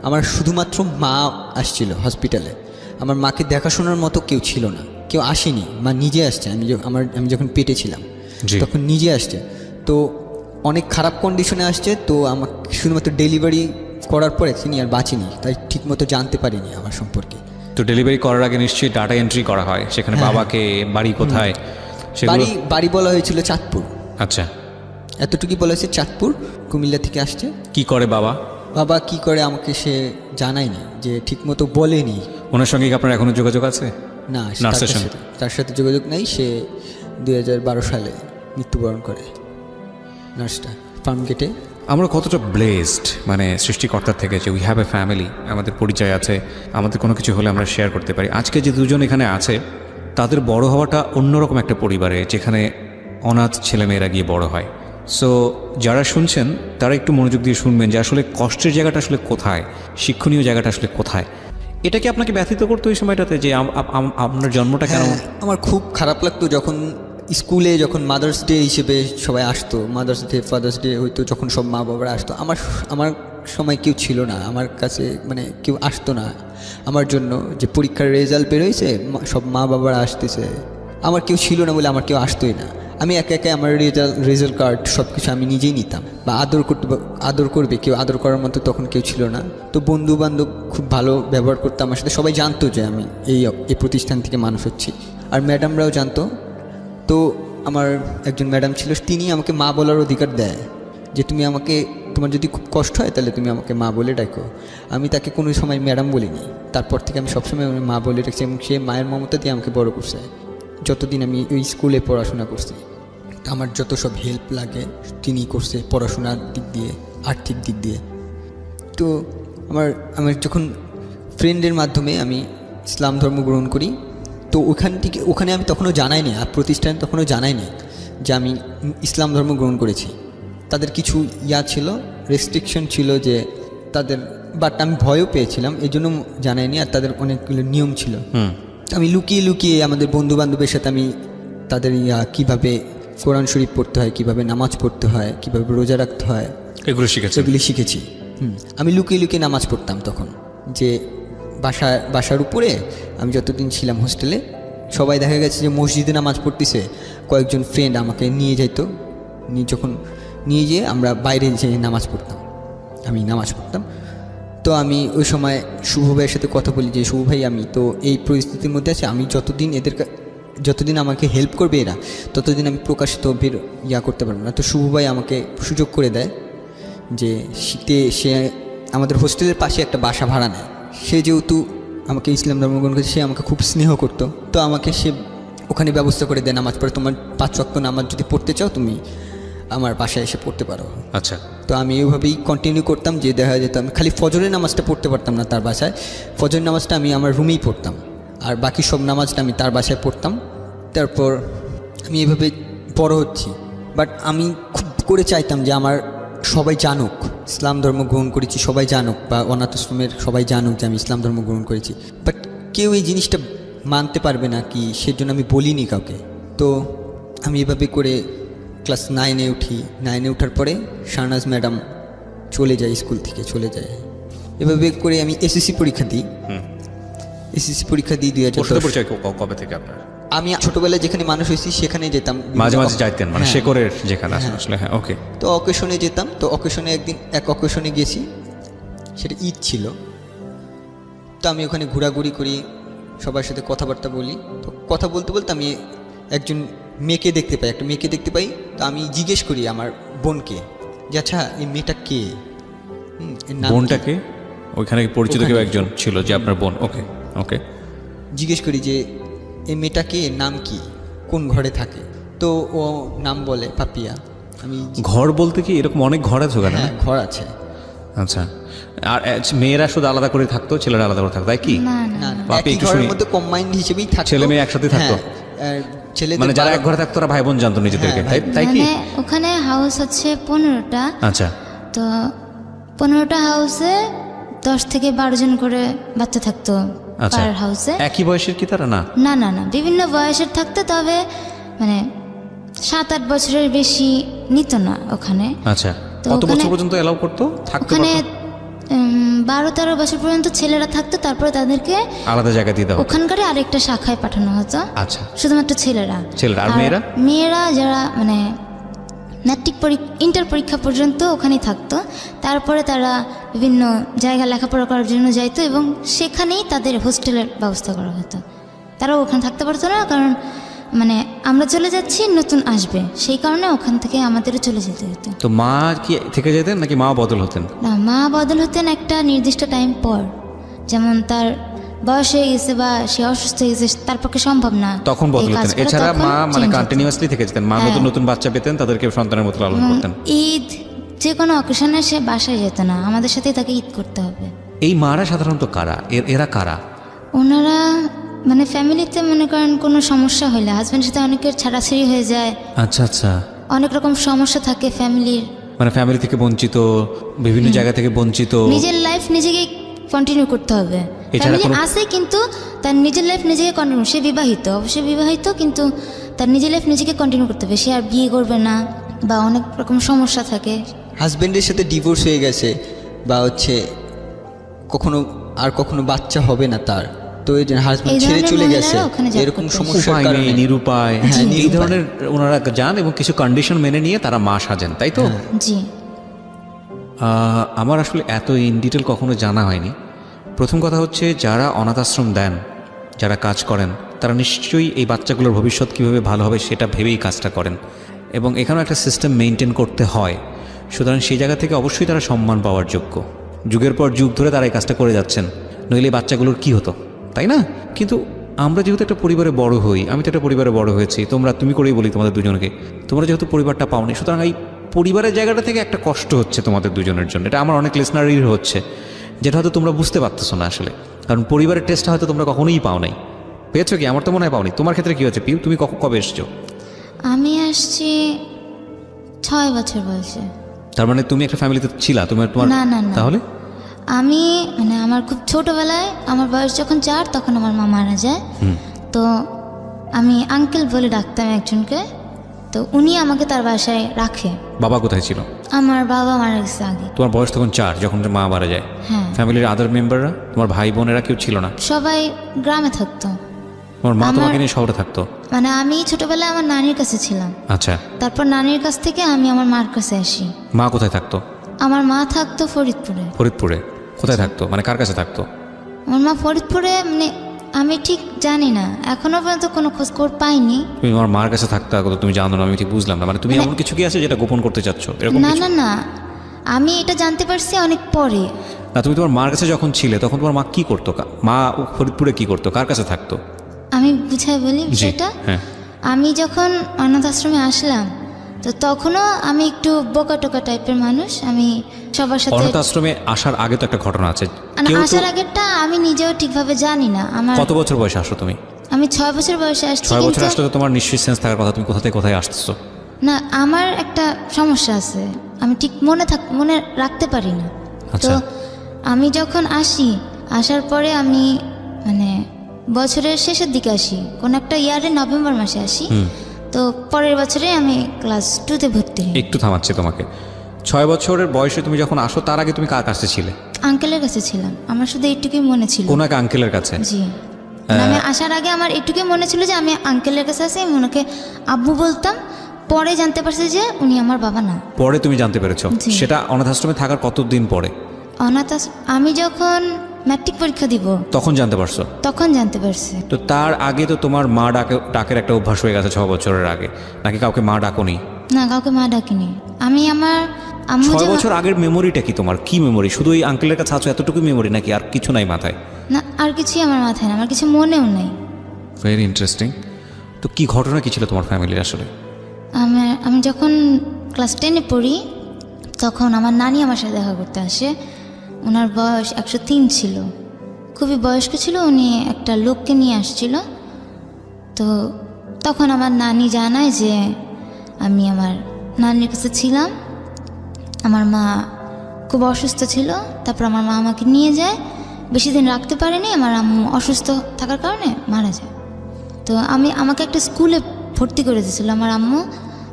আমার শুধুমাত্র মা আসছিল হসপিটালে, আমার মাকে দেখাশোনার মতো কেউ ছিল না, কেউ আসেনি, মা নিজে আসছে। আমি যখন পেটে ছিলাম তখন নিজে আসছে। তো অনেক খারাপ কন্ডিশনে আসছে। তো আমাকে শুধুমাত্র ডেলিভারি করার পরে তিনি আর বাঁচেনি, তাই ঠিকমতো জানতে পারিনি আমার সম্পর্কে। তো ডেলিভারি করার আগে নিশ্চয়ই ডাটা এন্ট্রি করা হয়, সেখানে বাবাকে, বাড়ি কোথায়, বাড়ি বলা হয়েছিল চাঁদপুর। আচ্ছা, এতটুকুই বলা হয়েছে চাঁদপুর, কুমিল্লা থেকে আসছে। কি করে বাবা কি করে আমাকে সে জানায়নি, যে ঠিকমতো বলেনি। ওনার সঙ্গে কি আপনার এখনো যোগাযোগ আছে? না, তার সাথে যোগাযোগ নেই। সে 2012 সালে মৃত্যুবরণ করে নার্সটা, ফার্ম গেটে। আমরা কতটা ব্লেসড, মানে সৃষ্টিকর্তার থেকে, যে উই হ্যাভ এ ফ্যামিলি, আমাদের পরিচয় আছে, আমাদের কোনো কিছু হলে আমরা শেয়ার করতে পারি। আজকে যে দুজন এখানে আছে তাদের বড় হওয়াটা অন্যরকম একটা পরিবারে, যেখানে অনাথ ছেলেমেয়েরা গিয়ে বড় হয়। সো যারা শুনছেন তারা একটু মনোযোগ দিয়ে শুনবেন যে আসলে কষ্টের জায়গাটা আসলে কোথায়, শিক্ষণীয় জায়গাটা আসলে কোথায়। এটা কি আপনাকে ব্যথিত করতো ওই সময়টাতে, যে আপনার জন্মটা কেন? আমার খুব খারাপ লাগতো যখন স্কুলে যখন মাদার্স ডে হিসেবে সবাই আসতো, মাদার্স ডে ফাদার্স ডে হয়তো যখন সব মা বাবারা আসতো, আমার সময় কেউ ছিল না, আমার কাছে মানে কেউ আসতো না আমার জন্য। যে পরীক্ষার রেজাল্ট বেরোয়েছে, সব মা বাবারা আসতেছে, আমার কেউ ছিল না বলে আমার কেউ আসতোই না। আমি একে একে আমার রেজাল্ট কার্ড সব কিছু আমি নিজেই নিতাম, বা আদর করবে কেউ, আদর করার মতো তখন কেউ ছিল না। তো বন্ধু বান্ধব খুব ভালো ব্যবহার করতো আমার সাথে, সবাই জানতো যে আমি এই প্রতিষ্ঠান থেকে মানুষ হচ্ছি, আর ম্যাডামরাও জানতো। তো আমার একজন ম্যাডাম ছিল, তিনি আমাকে মা বলার অধিকার দেয়, যে তুমি আমাকে, তোমার যদি খুব কষ্ট হয় তাহলে তুমি আমাকে মা বলে ডাকো। আমি তাকে কোনো সময় ম্যাডাম বলিনি, তারপর থেকে আমি সবসময় মা বলে ডাকছি, এবং সে মায়ের মমতা দিয়ে আমাকে বড় করছে যতদিন আমি ওই স্কুলে পড়াশোনা করছি। আমার যত সব হেল্প লাগে তিনি করছে, পড়াশোনার দিক দিয়ে, আর্থিক দিক দিয়ে। তো আমার যখন ফ্রেন্ডের মাধ্যমে আমি ইসলাম ধর্ম গ্রহণ করি, তো ওখানে আমি তখনও জানাইনি, আর প্রতিষ্ঠানে তখনও জানাইনি যে আমি ইসলাম ধর্ম গ্রহণ করেছি। তাদের কিছু ছিল, রেস্ট্রিকশন ছিল যে তাদের, বাট আমি ভয়ও পেয়েছিলাম, এই জন্য জানাইনি। আর তাদের অনেকগুলো নিয়ম ছিল, আমি লুকিয়ে লুকিয়ে আমাদের বন্ধু বান্ধবের সাথে আমি তাদের কীভাবে কোরআন শরীফ পড়তে হয়, কীভাবে নামাজ পড়তে হয়, কীভাবে রোজা রাখতে হয়, এগুলি শিখেছি। আমি লুকিয়ে লুকিয়ে নামাজ পড়তাম তখন, যে বাসার উপরে আমি যতদিন ছিলাম হোস্টেলে, সবাই দেখা গেছে যে মসজিদে নামাজ পড়তেছে, কয়েকজন ফ্রেন্ড আমাকে নিয়ে যাইতো, যখন নিয়ে যেয়ে আমরা বাইরে যেয়ে নামাজ পড়তাম, আমি নামাজ পড়তাম। তো আমি ওই সময় শুভ ভাইয়ের সাথে কথা বলি যে শুভ ভাই, আমি তো এই পরিস্থিতির মধ্যে আছি, আমি যতদিন আমাকে হেল্প করবে এরা, ততদিন আমি প্রকাশিত করতে পারবো না। তো শুভ ভাই আমাকে সুযোগ করে দেয় যে শীতে সে আমাদের হোস্টেলের পাশে একটা বাসা ভাড়া নেয়। সে যেহেতু আমাকে ইসলাম ধর্ম গ্রহণ করেছে, সে আমাকে খুব স্নেহ করতো, তো আমাকে সে ওখানে ব্যবস্থা করে দেয় নামাজ পড়ে, তোমার 5 ওয়াক্ত নামাজ যদি পড়তে চাও তুমি আমার বাসায় এসে পড়তে পারো। আচ্ছা। তো আমি এইভাবেই কন্টিনিউ করতাম, যে দেখা যেত আমি খালি ফজরের নামাজটা পড়তে পারতাম না তার বাসায়, ফজরের নামাজটা আমি আমার রুমেই পড়তাম, আর বাকি সব নামাজটা আমি তার বাসায় পড়তাম। তারপর আমি এইভাবে বড় হচ্ছি, বাট আমি খুব করে চাইতাম যে আমার সবাই জানুক ইসলাম ধর্ম গ্রহণ করেছি, সবাই জানুক, বা অনাথ আশ্রমের সবাই জানুক যে আমি ইসলাম ধর্ম গ্রহণ করেছি। বাট কেউ এই জিনিসটা মানতে পারবে না কি, সেজন্য আমি বলিনি কাউকে। তো আমি এভাবে করে ক্লাস 9-এ উঠি। 9-এ ওঠার পরে শাহনাজ ম্যাডাম চলে যায়, স্কুল থেকে চলে যায়। এভাবে করে আমি এসএসসি পরীক্ষা দিই। এসএসসি পরীক্ষা দিই 2010। পরিচয় কবে থেকে আপনার? আমি ছোটবেলায় যেখানে মানুষ হয়েছি সেখানে যেতাম, মাঝে মাঝে যাইতেন, মানে শেকরের যেখানে আসলে। হ্যাঁ, ওকে। তো অকেশনে যেতাম, তো অকেশনে এক অকেশনে গেছি, সেটা ঈদ ছিল। তো আমি ওখানে ঘোরাঘুরি করি, সবার সাথে কথাবার্তা বলি। তো কথা বলতে বলতে আমি একজন মেয়েকে দেখতে পাই, একটা মেয়েকে দেখতে পাই। তো আমি জিজ্ঞেস করি আমার বোনকে যে আচ্ছা এই মেয়েটা কে, বোনটাকে ওইখানে পরিচিত কেউ একজন ছিল যে আপনার বোন? ওকে ওকে। জিজ্ঞেস করি যে এই মেয়েটা কে, নাম কি, কোন ঘরে থাকে? তো ও নাম বলে পাপিয়া। আমি ঘর বলতে কি এরকম অনেক ঘর আছে ওখানে? হ্যাঁ, ঘর আছে। আচ্ছা। আর মেয়েরা শুধু আলাদা করে থাকতো, ছেলেরা আলাদা করে থাকতো, তাই কি? না না, একই ঘরের মধ্যে কম্বাইন্ড হিসেবেই থাকতো, ছেলে মেয়ে একসাথে থাকতো। ছেলেদের মানে যারা এক ঘরে থাকতো ওরা ভাই বোন জানতো নিজেদেরকে, তাই কি? মানে ওখানে হাউস হচ্ছে 15টা। আচ্ছা। তো 15টা হাউসে 10 থেকে 12 জন করে বাচ্চা থাকতো পার হাউসে। একই বয়সের কি তারা? না না না না, বিভিন্ন বয়সের থাকতো, তবে মানে 7-8 বছরের বেশি নিত না ওখানে। আচ্ছা। কত বছর পর্যন্ত এলাও করতো থাকতে? ওখানে 12-13 বছর পর্যন্ত ছেলেরা থাকতো, তারপরে তাদেরকে আলাদা জায়গা দিয়ে দেওয়া, ওখানকার আরেকটা শাখায় পাঠানো হতো। আচ্ছা। শুধুমাত্র ছেলেরা। আর মেয়েরা যারা মানে ম্যাট্রিক ইন্টার পরীক্ষা পর্যন্ত ওখানেই থাকতো, তারপরে তারা বিভিন্ন জায়গা লেখাপড়া করার জন্য যাইতো, এবং সেখানেই তাদের হোস্টেলের ব্যবস্থা করা হতো। তারাও ওখানে থাকতে পারতো না, কারণ মানে আমরা চলে যাচ্ছি, নতুন আসবে, সেই কারণে ওখান থেকে আমাদেরও চলে যেতে হতো। তো মা কি থেকে যেতেন নাকি মা বদল হতেন? না, মা বদল হতেন একটা নির্দিষ্ট টাইম পর, যেমন তার বয়স হয়ে গেছে বা সে অসুস্থ হয়ে গেছে, তার পক্ষে সম্ভব না, তখন বদল হতেন। এছাড়া মা মানে কন্টিনিউয়াসলি থেকে যেতেন, মা নতুন নতুন বাচ্চা পেতেন, তাদেরকে সন্তানের মতো লালন করতেন। ঈদ যে কোনো অকেশনে সে বাসায় যেত না, আমাদের সাথে তাকে ঈদ করতে হবে। এই মারা সাধারণত কারা? এরা কারা? ওনারা মানে ফ্যামিলিতে মনে করেন কোনো সমস্যা হলে হাজব্যান্ডের সাথে অনেকের ছাড়াছাড়ি হয়ে যায়। আচ্ছা আচ্ছা। অনেক রকম সমস্যা থাকে ফ্যামিলির, মানে ফ্যামিলি থেকে বঞ্চিত, বিভিন্ন জায়গা থেকে বঞ্চিত, নিজের লাইফ নিজেকে কন্টিনিউ করতে হবে। ফ্যামিলি আছে কিন্তু তার নিজের লাইফ নিজেকে কন্টিনিউ। সে বিবাহিত, অবশ্যই বিবাহিত, কিন্তু তার নিজের লাইফ নিজেকে কন্টিনিউ করতে হবে, সে আর বিয়ে করবে না বা অনেক রকম সমস্যা থাকে। হাজব্যান্ডের সাথে ডিভোর্স হয়ে গেছে বা হচ্ছে কখনো বাচ্চা হবে না তার, তো এই যে হাজব্যান্ড এই ছেড়ে ধরনের চলে গেছে, মহিলারা ওখানে job এরকম করতে সমস্যার উপায় কারণে নেই, নিরুপায়, হ্যাঁ, এই নিরুপায়। ধরনের ওনারা যান এবং কিছু কন্ডিশন মেনে নিয়ে তারা মা সাজেন, তাই তো? জি। আমার আসলে এত ইন ডিটেল কখনো জানা হয়নি। প্রথম কথা হচ্ছে, যারা অনাথ আশ্রম দেন, যারা কাজ করেন, তারা নিশ্চয়ই এই বাচ্চাগুলোর ভবিষ্যৎ কীভাবে ভালো হবে সেটা ভেবেই কাজটা করেন, এবং এখানেও একটা সিস্টেম মেনটেন করতে হয়। সুতরাং সেই জায়গা থেকে অবশ্যই তারা সম্মান পাওয়ার যোগ্য। যুগের পর যুগ ধরে তারা এই কাজটা করে যাচ্ছেন, নইলে এই বাচ্চাগুলোর কী হতো, তাই না? কিন্তু আমরা যেহেতু একটা পরিবারে বড় হই, আমি তো একটা পরিবারে বড় হয়েছি, তুমি করেই বলি তোমাদের দুজনকে, তোমরা যেহেতু পরিবারটা পাওনি, সুতরাং এই পরিবারের জায়গাটা থেকে একটা কষ্ট হচ্ছে তোমাদের দুজনের জন্য। এটা আমার অনেক লিসনারের হচ্ছে, যেটা হয়তো তোমরা বুঝতে পারতেছো না আসলে, কারণ পরিবারের টেস্টটা হয়তো তোমরা কখনোই পাও নাই। পেয়েছো কি? আমার তো মনে হয় পাওনি। তোমার ক্ষেত্রে কী হচ্ছে পিউ? তুমি কবে এসছো? আমি আসছি 6 বছর বয়সে। তার মানে তুমি একটা ফ্যামিলিতে ছিলা? তোমার না, না, না। তাহলে আমি আমার খুব ছোটবেলায়, আমার বয়স যখন 4 তখন আমার মা মারা যায়। তো আমি আঙ্কেল বলে ডাকতাম একজনকে, তো উনি আমাকে তার বাসায় রাখে। বাবা কোথায় ছিল? আমার বাবা মারা গেছে আগে। তোমার বয়স তখন 4 যখন মা মারা যায়। হ্যাঁ। ফ্যামিলির আদার মেম্বাররা, তোমার ভাই বোনেরা কেউ ছিল না? সবাই গ্রামে থাকতো। তোমার মা তোমাকে নিয়ে শহরে থাকতো? আমি ছোটবেলায় আমার নানির কাছে ছিলাম। আচ্ছা। তারপর নানির কাছ থেকে আমি আমার মার কাছে আসি। মা কোথায় থাকতো? আমার মা থাকতো ফরিদপুরে। ফরিদপুরে? কোথায় থাকতো, মানে কার কাছে থাকতো? আমার মা ফরিদপুরে, আমি ঠিক জানি না, এখনো পর্যন্ত কোনো খোঁজ খবর পাইনি। তুমি আমার মার কাছে থাকতে আগত তুমি জানো না? আমি ঠিক বুঝলাম না, মানে তুমি এমন কিছু কি আছে যেটা গোপন করতে চাচ্ছ এরকম না, কিছু? না, না, আমি এটা জানতে পারছি অনেক পরে। না, তুমি তোমার মার কাছে যখন ছিলে তখন তোমার মা কি করতো? মা ফরিদপুরে কি করতো, কার কাছে থাকতো? আমি বুঝাই বলি বিষয়টা। হ্যাঁ। আমি যখন অনাথ আশ্রমে আসলাম, তো তখনও আমি একটু বোকা টোকা টাইপের মানুষ। আমি সবার সাথে অনাথ আশ্রমে আসার আগে তো একটা ঘটনা আছে। আসার আগেরটা আমি নিজেও ঠিকভাবে জানি না। কত বছর বয়সে আসো তুমি? আমি 6 বছর বয়সে আসছি। 6 বছর আসলে তো তোমার নিশ্চয়ই সেন্স থাকার কথা, তুমি কোথা থেকে কোথায় আসতেছো। না, আমার একটা সমস্যা আছে, আমি ঠিক মনে রাখতে পারি না। তো আমি যখন আসার পরে আমি বছরের শেষের দিকে আসি, কোন একটা ইয়ারে নভেম্বর মাসে আসি। তো পরের বছরে আমি ক্লাস 2তে ভর্তি হই। একটু থামাচ্ছি তোমাকে। 6 বছরের বয়সে তুমি যখন আসো, তার আগে তুমি কার কাছে ছিলে? আঙ্কেলের কাছে ছিলাম। আমার শুধু এইটুকুই মনে ছিল। কোন এক আঙ্কেলের কাছে? জি। আমি আসার আগে আমার এইটুকুই মনে ছিল যে আমি আঙ্কেলের কাছে আছি। আমি ওনাকে আব্বু বলতাম। পরে জানতে পারছি যে উনি আমার বাবা না। পরে তুমি জানতে পেরেছো? জি। সেটা অনাথ আশ্রমে থাকার কতদিন পরে? আমি যখন ম্যাট্রিক পরীক্ষা দিব তখন জানতে পারছো? তখন জানতে পারছি। তো তার আগে তো তোমার মা ডাকের একটা অভ্যাস হয়ে গেছে 6 বছরের আগে, নাকি কাউকে মা ডাকোনি? না, কাউকে মা ডাকিনি। আমি আমার আম্মু 6 বছর আগের মেমোরিটা কি তোমার? কি মেমোরি? শুধু এই আঙ্কেলের কাছে আছো এতটুকু মেমোরি, নাকি আর কিছু নাই মাথায়? না, আর কিছুই আমার মাথায় না, আমার কিছু মনেও নাই। Very interesting. তো কি ঘটনা কি ছিল তোমার ফ্যামিলির আসলে? আমি যখন ক্লাস 10-এ পড়ি, তখন আমার নানি আমার সাথে দেখা করতে আসে। ওনার বয়স 103 ছিল, খুবই বয়স্ক ছিল। উনি একটা লোককে নিয়ে আসছিল। তো তখন আমার নানি জানায় যে আমি আমার নানির কাছে ছিলাম। আমার মা খুব অসুস্থ ছিল। তারপর আমার মা আমাকে নিয়ে যায়। বেশি দিন রাখতে পারেনি, আমার আম্মু অসুস্থ থাকার কারণে মারা যায়। তো আমাকে একটা স্কুলে ভর্তি করে দিয়েছিল আমার আম্মু।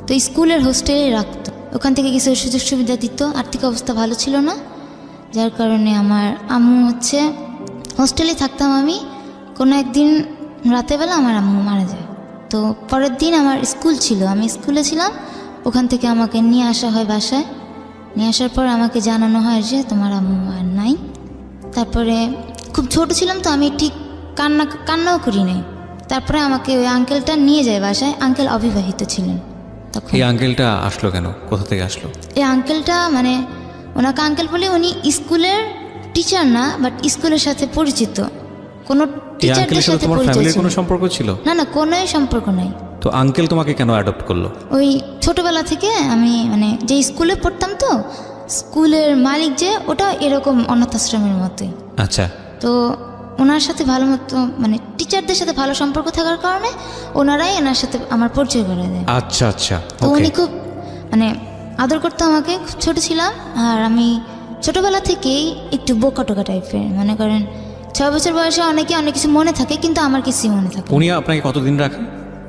তো স্কুলের হোস্টেলে রাখতো, ওখান থেকে কিছু সুযোগ সুবিধা দিত। আর্থিক অবস্থা ভালো ছিল না, যার কারণে আমার আম্মু হোস্টেলে থাকতাম আমি। কোনো একদিন রাতেরবেলা আমার আম্মু মারা যায়। তো পরের দিন আমার স্কুল ছিল, আমি স্কুলে ছিলাম। ওখান থেকে আমাকে নিয়ে আসা হয় বাসায়। নিয়ে আসার পর আমাকে জানানো হয় যে তোমার আম্মু আর নাই। তারপরে খুব ছোট ছিলাম, তো আমি ঠিক কান্নাও করি নাই। তারপরে আমাকে ওই আঙ্কেলটা নিয়ে যায় বাসায়। আঙ্কেল অবিবাহিত ছিলেন তখন। এই আঙ্কেলটা আসলো কেন? কোথা থেকে আসলো? এই আঙ্কেলটা ওনাকে আঙ্কেল বলে, উনি স্কুলের টিচার না, বাট স্কুলের সাথে পরিচিত। কোনো টিচারদের সাথে তোমার পরিচিত ফ্যামিলির ছিল। কোনো সম্পর্ক ছিল? না, না, কোনোই সম্পর্ক নাই। তো আঙ্কেল তোমাকে কেন অ্যাডপ্ট করলো? ওই ছোটবেলা থেকে আমি যে স্কুলে পড়তাম, তো স্কুলের মালিক যে ওটা এরকম অনাথ আশ্রমের মতোই। আচ্ছা। তো ওনার সাথে ভালো মতো টিচারদের সাথে ভালো সম্পর্ক থাকার কারণে ওনারাই ওনার সাথে আমার পরিচয় করে দেয়। আচ্ছা আচ্ছা। তো উনি খুব আদর করতো আমাকে। খুব ছোট ছিলাম, আর আমি ছোটবেলা থেকেই একটু বোকা টোকা টাইপের। মনে করেন 6 বছর বয়সে অনেক কিছু মনে থাকে, কিন্তু আমার কিছুই মনে থাকে। উনি আপনাকে কতদিন রাখে?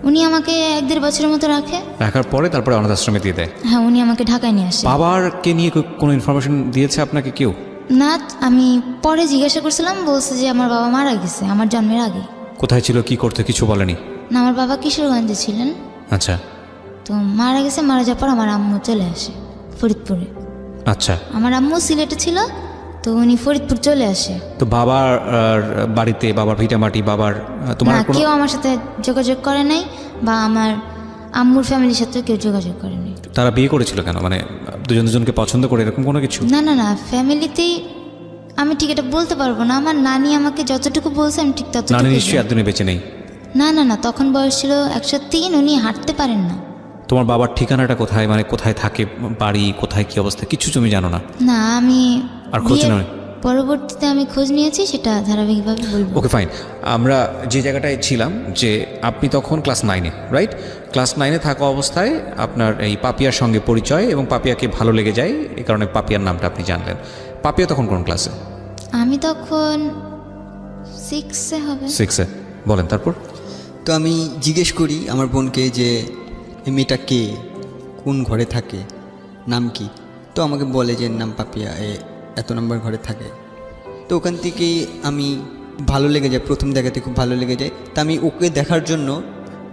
উনি আমাকে 1-1.5 বছরের মতো রাখে। রাখার পরে তারপরে অনাথ আশ্রমে দিয়ে দেয়। হ্যাঁ, উনি আমাকে ঢাকায় নিয়ে আসে। বাবারকে নিয়ে কোনো ইনফরমেশন দিয়েছে আপনাকে কেউ? না, আমি পরে জিজ্ঞাসা করছিলাম, বলছে যে আমার বাবা মারা গেছে আমার জন্মের আগে। কোথায় ছিল, কি করতে, কিছু বলেনি? না, আমার বাবা কিশোরগঞ্জে ছিলেন। আচ্ছা। তো মারা গেছে, মারা যাওয়ার পর আমার আম্মু চলে আসে ফরিদপুরে। আচ্ছা। আমার আম্মু সিলেটে ছিল, তো উনি ফরিদপুর চলে আসে। তো বাবার বাড়িতে, বাবার ভিটামাটি, বাবার তোমার না, কোনো কেউ আমার সাথে যোগাযোগ করে নাই, বা আমার আম্মুর ফ্যামিলির সাথে কেউ যোগাযোগ করেনি। তারা বিয়ে করেছিল কেন, মানে দুজন দুজনকে পছন্দ করে এরকম কোনো কিছু? না না না, ফ্যামিলিতেই আমি ঠিক এটা বলতে পারবো না। আমার নানি আমাকে যতটুকু বলছে আমি ঠিক নানি ততটুকু। নিশ্চয়ই একদিনে বেঁচে নেই? না না না, তখন বয়স ছিল 103, উনি হাঁটতে পারেন না। তোমার বাবার ঠিকানাটা কোথায়, মানে কোথায় থাকে, বাড়ি কোথায়, কি অবস্থা, কিছু তুমি জানো না? না, আমি আর খোঁজ বিয়ের নয়? পরবর্তীতে আমি খোঁজ নিয়েছি, সেটা ধারাবাহিকভাবে বলবো। ওকে, ফাইন। আমরা যে জায়গাটায় ছিলাম, যে আপনি তখন ক্লাস 9-এ, রাইট? ক্লাস 9-এ থাকা অবস্থায় আপনার এই পাপিয়ার সঙ্গে পরিচয়, এবং পাপিয়াকে ভালো লেগে যায়, এই কারণে পাপিয়ার নামটা আপনি জানলেন। পাপিয়া তখন কোন ক্লাসে? আমি তখন 6-এ হবে। 6-এ। বলেন তারপর। তো আমি জিজ্ঞেস করি আমার বোনকে যে এই মেয়েটা কে, কোন ঘরে থাকে, নাম কি। তো আমাকে বলে যে নাম পাপিয়া, এত নম্বর ঘরে থাকে। তো ওখান থেকেই আমি ভালো লেগে যায়, প্রথম দেখাতে খুব ভালো লেগে যায়। তা আমি ওকে দেখার জন্য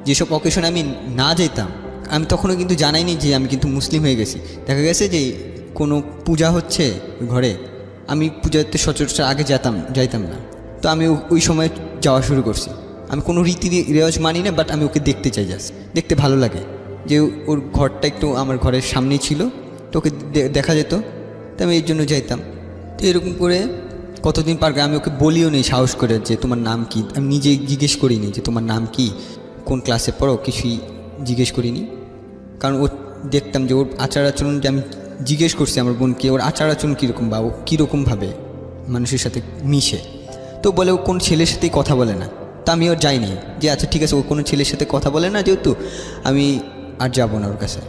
যেসব অকেশনে আমি না যেতাম, আমি তখনও কিন্তু জানাইনি যে আমি কিন্তু মুসলিম হয়ে গেছি। দেখা গেছে যে কোনো পূজা হচ্ছে ঘরে, আমি পূজাতে সচরাচর আগে যাইতাম না। তো আমি ওই সময় যাওয়া শুরু করছি। আমি কোনো রীতি রেওয়াজ মানি না, বাট আমি ওকে দেখতে চাই, জাস্ট দেখতে ভালো লাগে। যে ওর ঘরটা একটু আমার ঘরের সামনেই ছিল, তো ওকে দেখা যেত, তো আমি এই জন্য যাইতাম। তো এরকম করে কতদিন পার আমি ওকে বলিও নি সাহস করে যে তোমার নাম কি। আমি নিজে জিজ্ঞেস করিনি যে তোমার নাম কি, কোন ক্লাসে পড়ো, কিছুই জিজ্ঞেস করিনি। কারণ ও দেখতাম যে ওর আচার আচরণ, যে আমি জিজ্ঞেস করছি আমার বোনকে ওর আচার আচরণ কীরকম, বা ও কীরকমভাবে মানুষের সাথে মিশে। তো বলে ও কোন ছেলের সাথেই কথা বলে না। তা আমি ওর যাইনি, যে আচ্ছা ঠিক আছে, ও কোনো ছেলের সাথে কথা বলে না যেহেতু, আমি আর যাবো না ওর কাছে।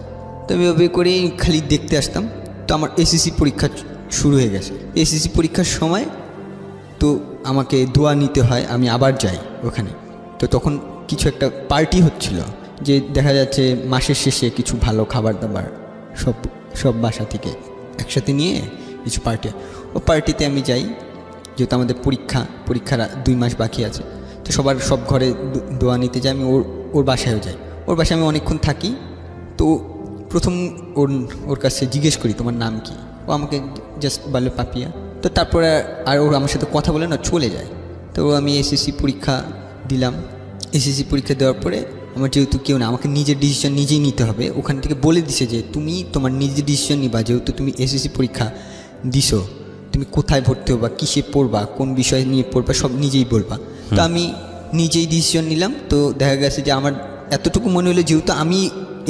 তো আমি ওভাবে করেই খালি দেখতে আসতাম। তো আমার এসএসসি পরীক্ষা শুরু হয়ে গেছে। এসএসসি পরীক্ষার সময় তো আমাকে দোয়া নিতে হয়, আমি আবার যাই ওখানে। তো তখন কিছু একটা পার্টি হচ্ছিল, যে দেখা যাচ্ছে মাসের শেষে কিছু ভালো খাবার দাবার সব বাসা থেকে একসাথে নিয়ে কিছু পার্টি। ও পার্টিতে আমি যাই, যেহেতু আমাদের পরীক্ষার 2 মাস বাকি আছে। তো সব ঘরে দোয়া নিতে যাই। আমি ওর বাসায়ও যাই। ওর বাসায় আমি অনেকক্ষণ থাকি। তো প্রথম ওর কাছে জিজ্ঞেস করি তোমার নাম কি। ও আমাকে জাস্ট বলে পাপিয়া। তো তারপরে আর ওর আমার সাথে কথা বলে না, চলে যায়। তো আমি এসএসসি পরীক্ষা দিলাম। এসএসসি পরীক্ষা দেওয়ার পরে আমার যেহেতু কেউ না, আমাকে নিজের ডিসিশন নিজেই নিতে হবে। ওখান থেকে বলে দিছে যে তুমি তোমার নিজের ডিসিশন নিবা, যেহেতু তুমি এসএসসি পরীক্ষা দিছো, তুমি কোথায় ভর্তি হবা, কিসে পড়বা, কোন বিষয় নিয়ে পড়বা, সব নিজেই বলবা। তো আমি নিজেই ডিসিশন নিলাম। তো দেখা গেছে যে আমার এতটুকু মনে হলো, যেহেতু আমি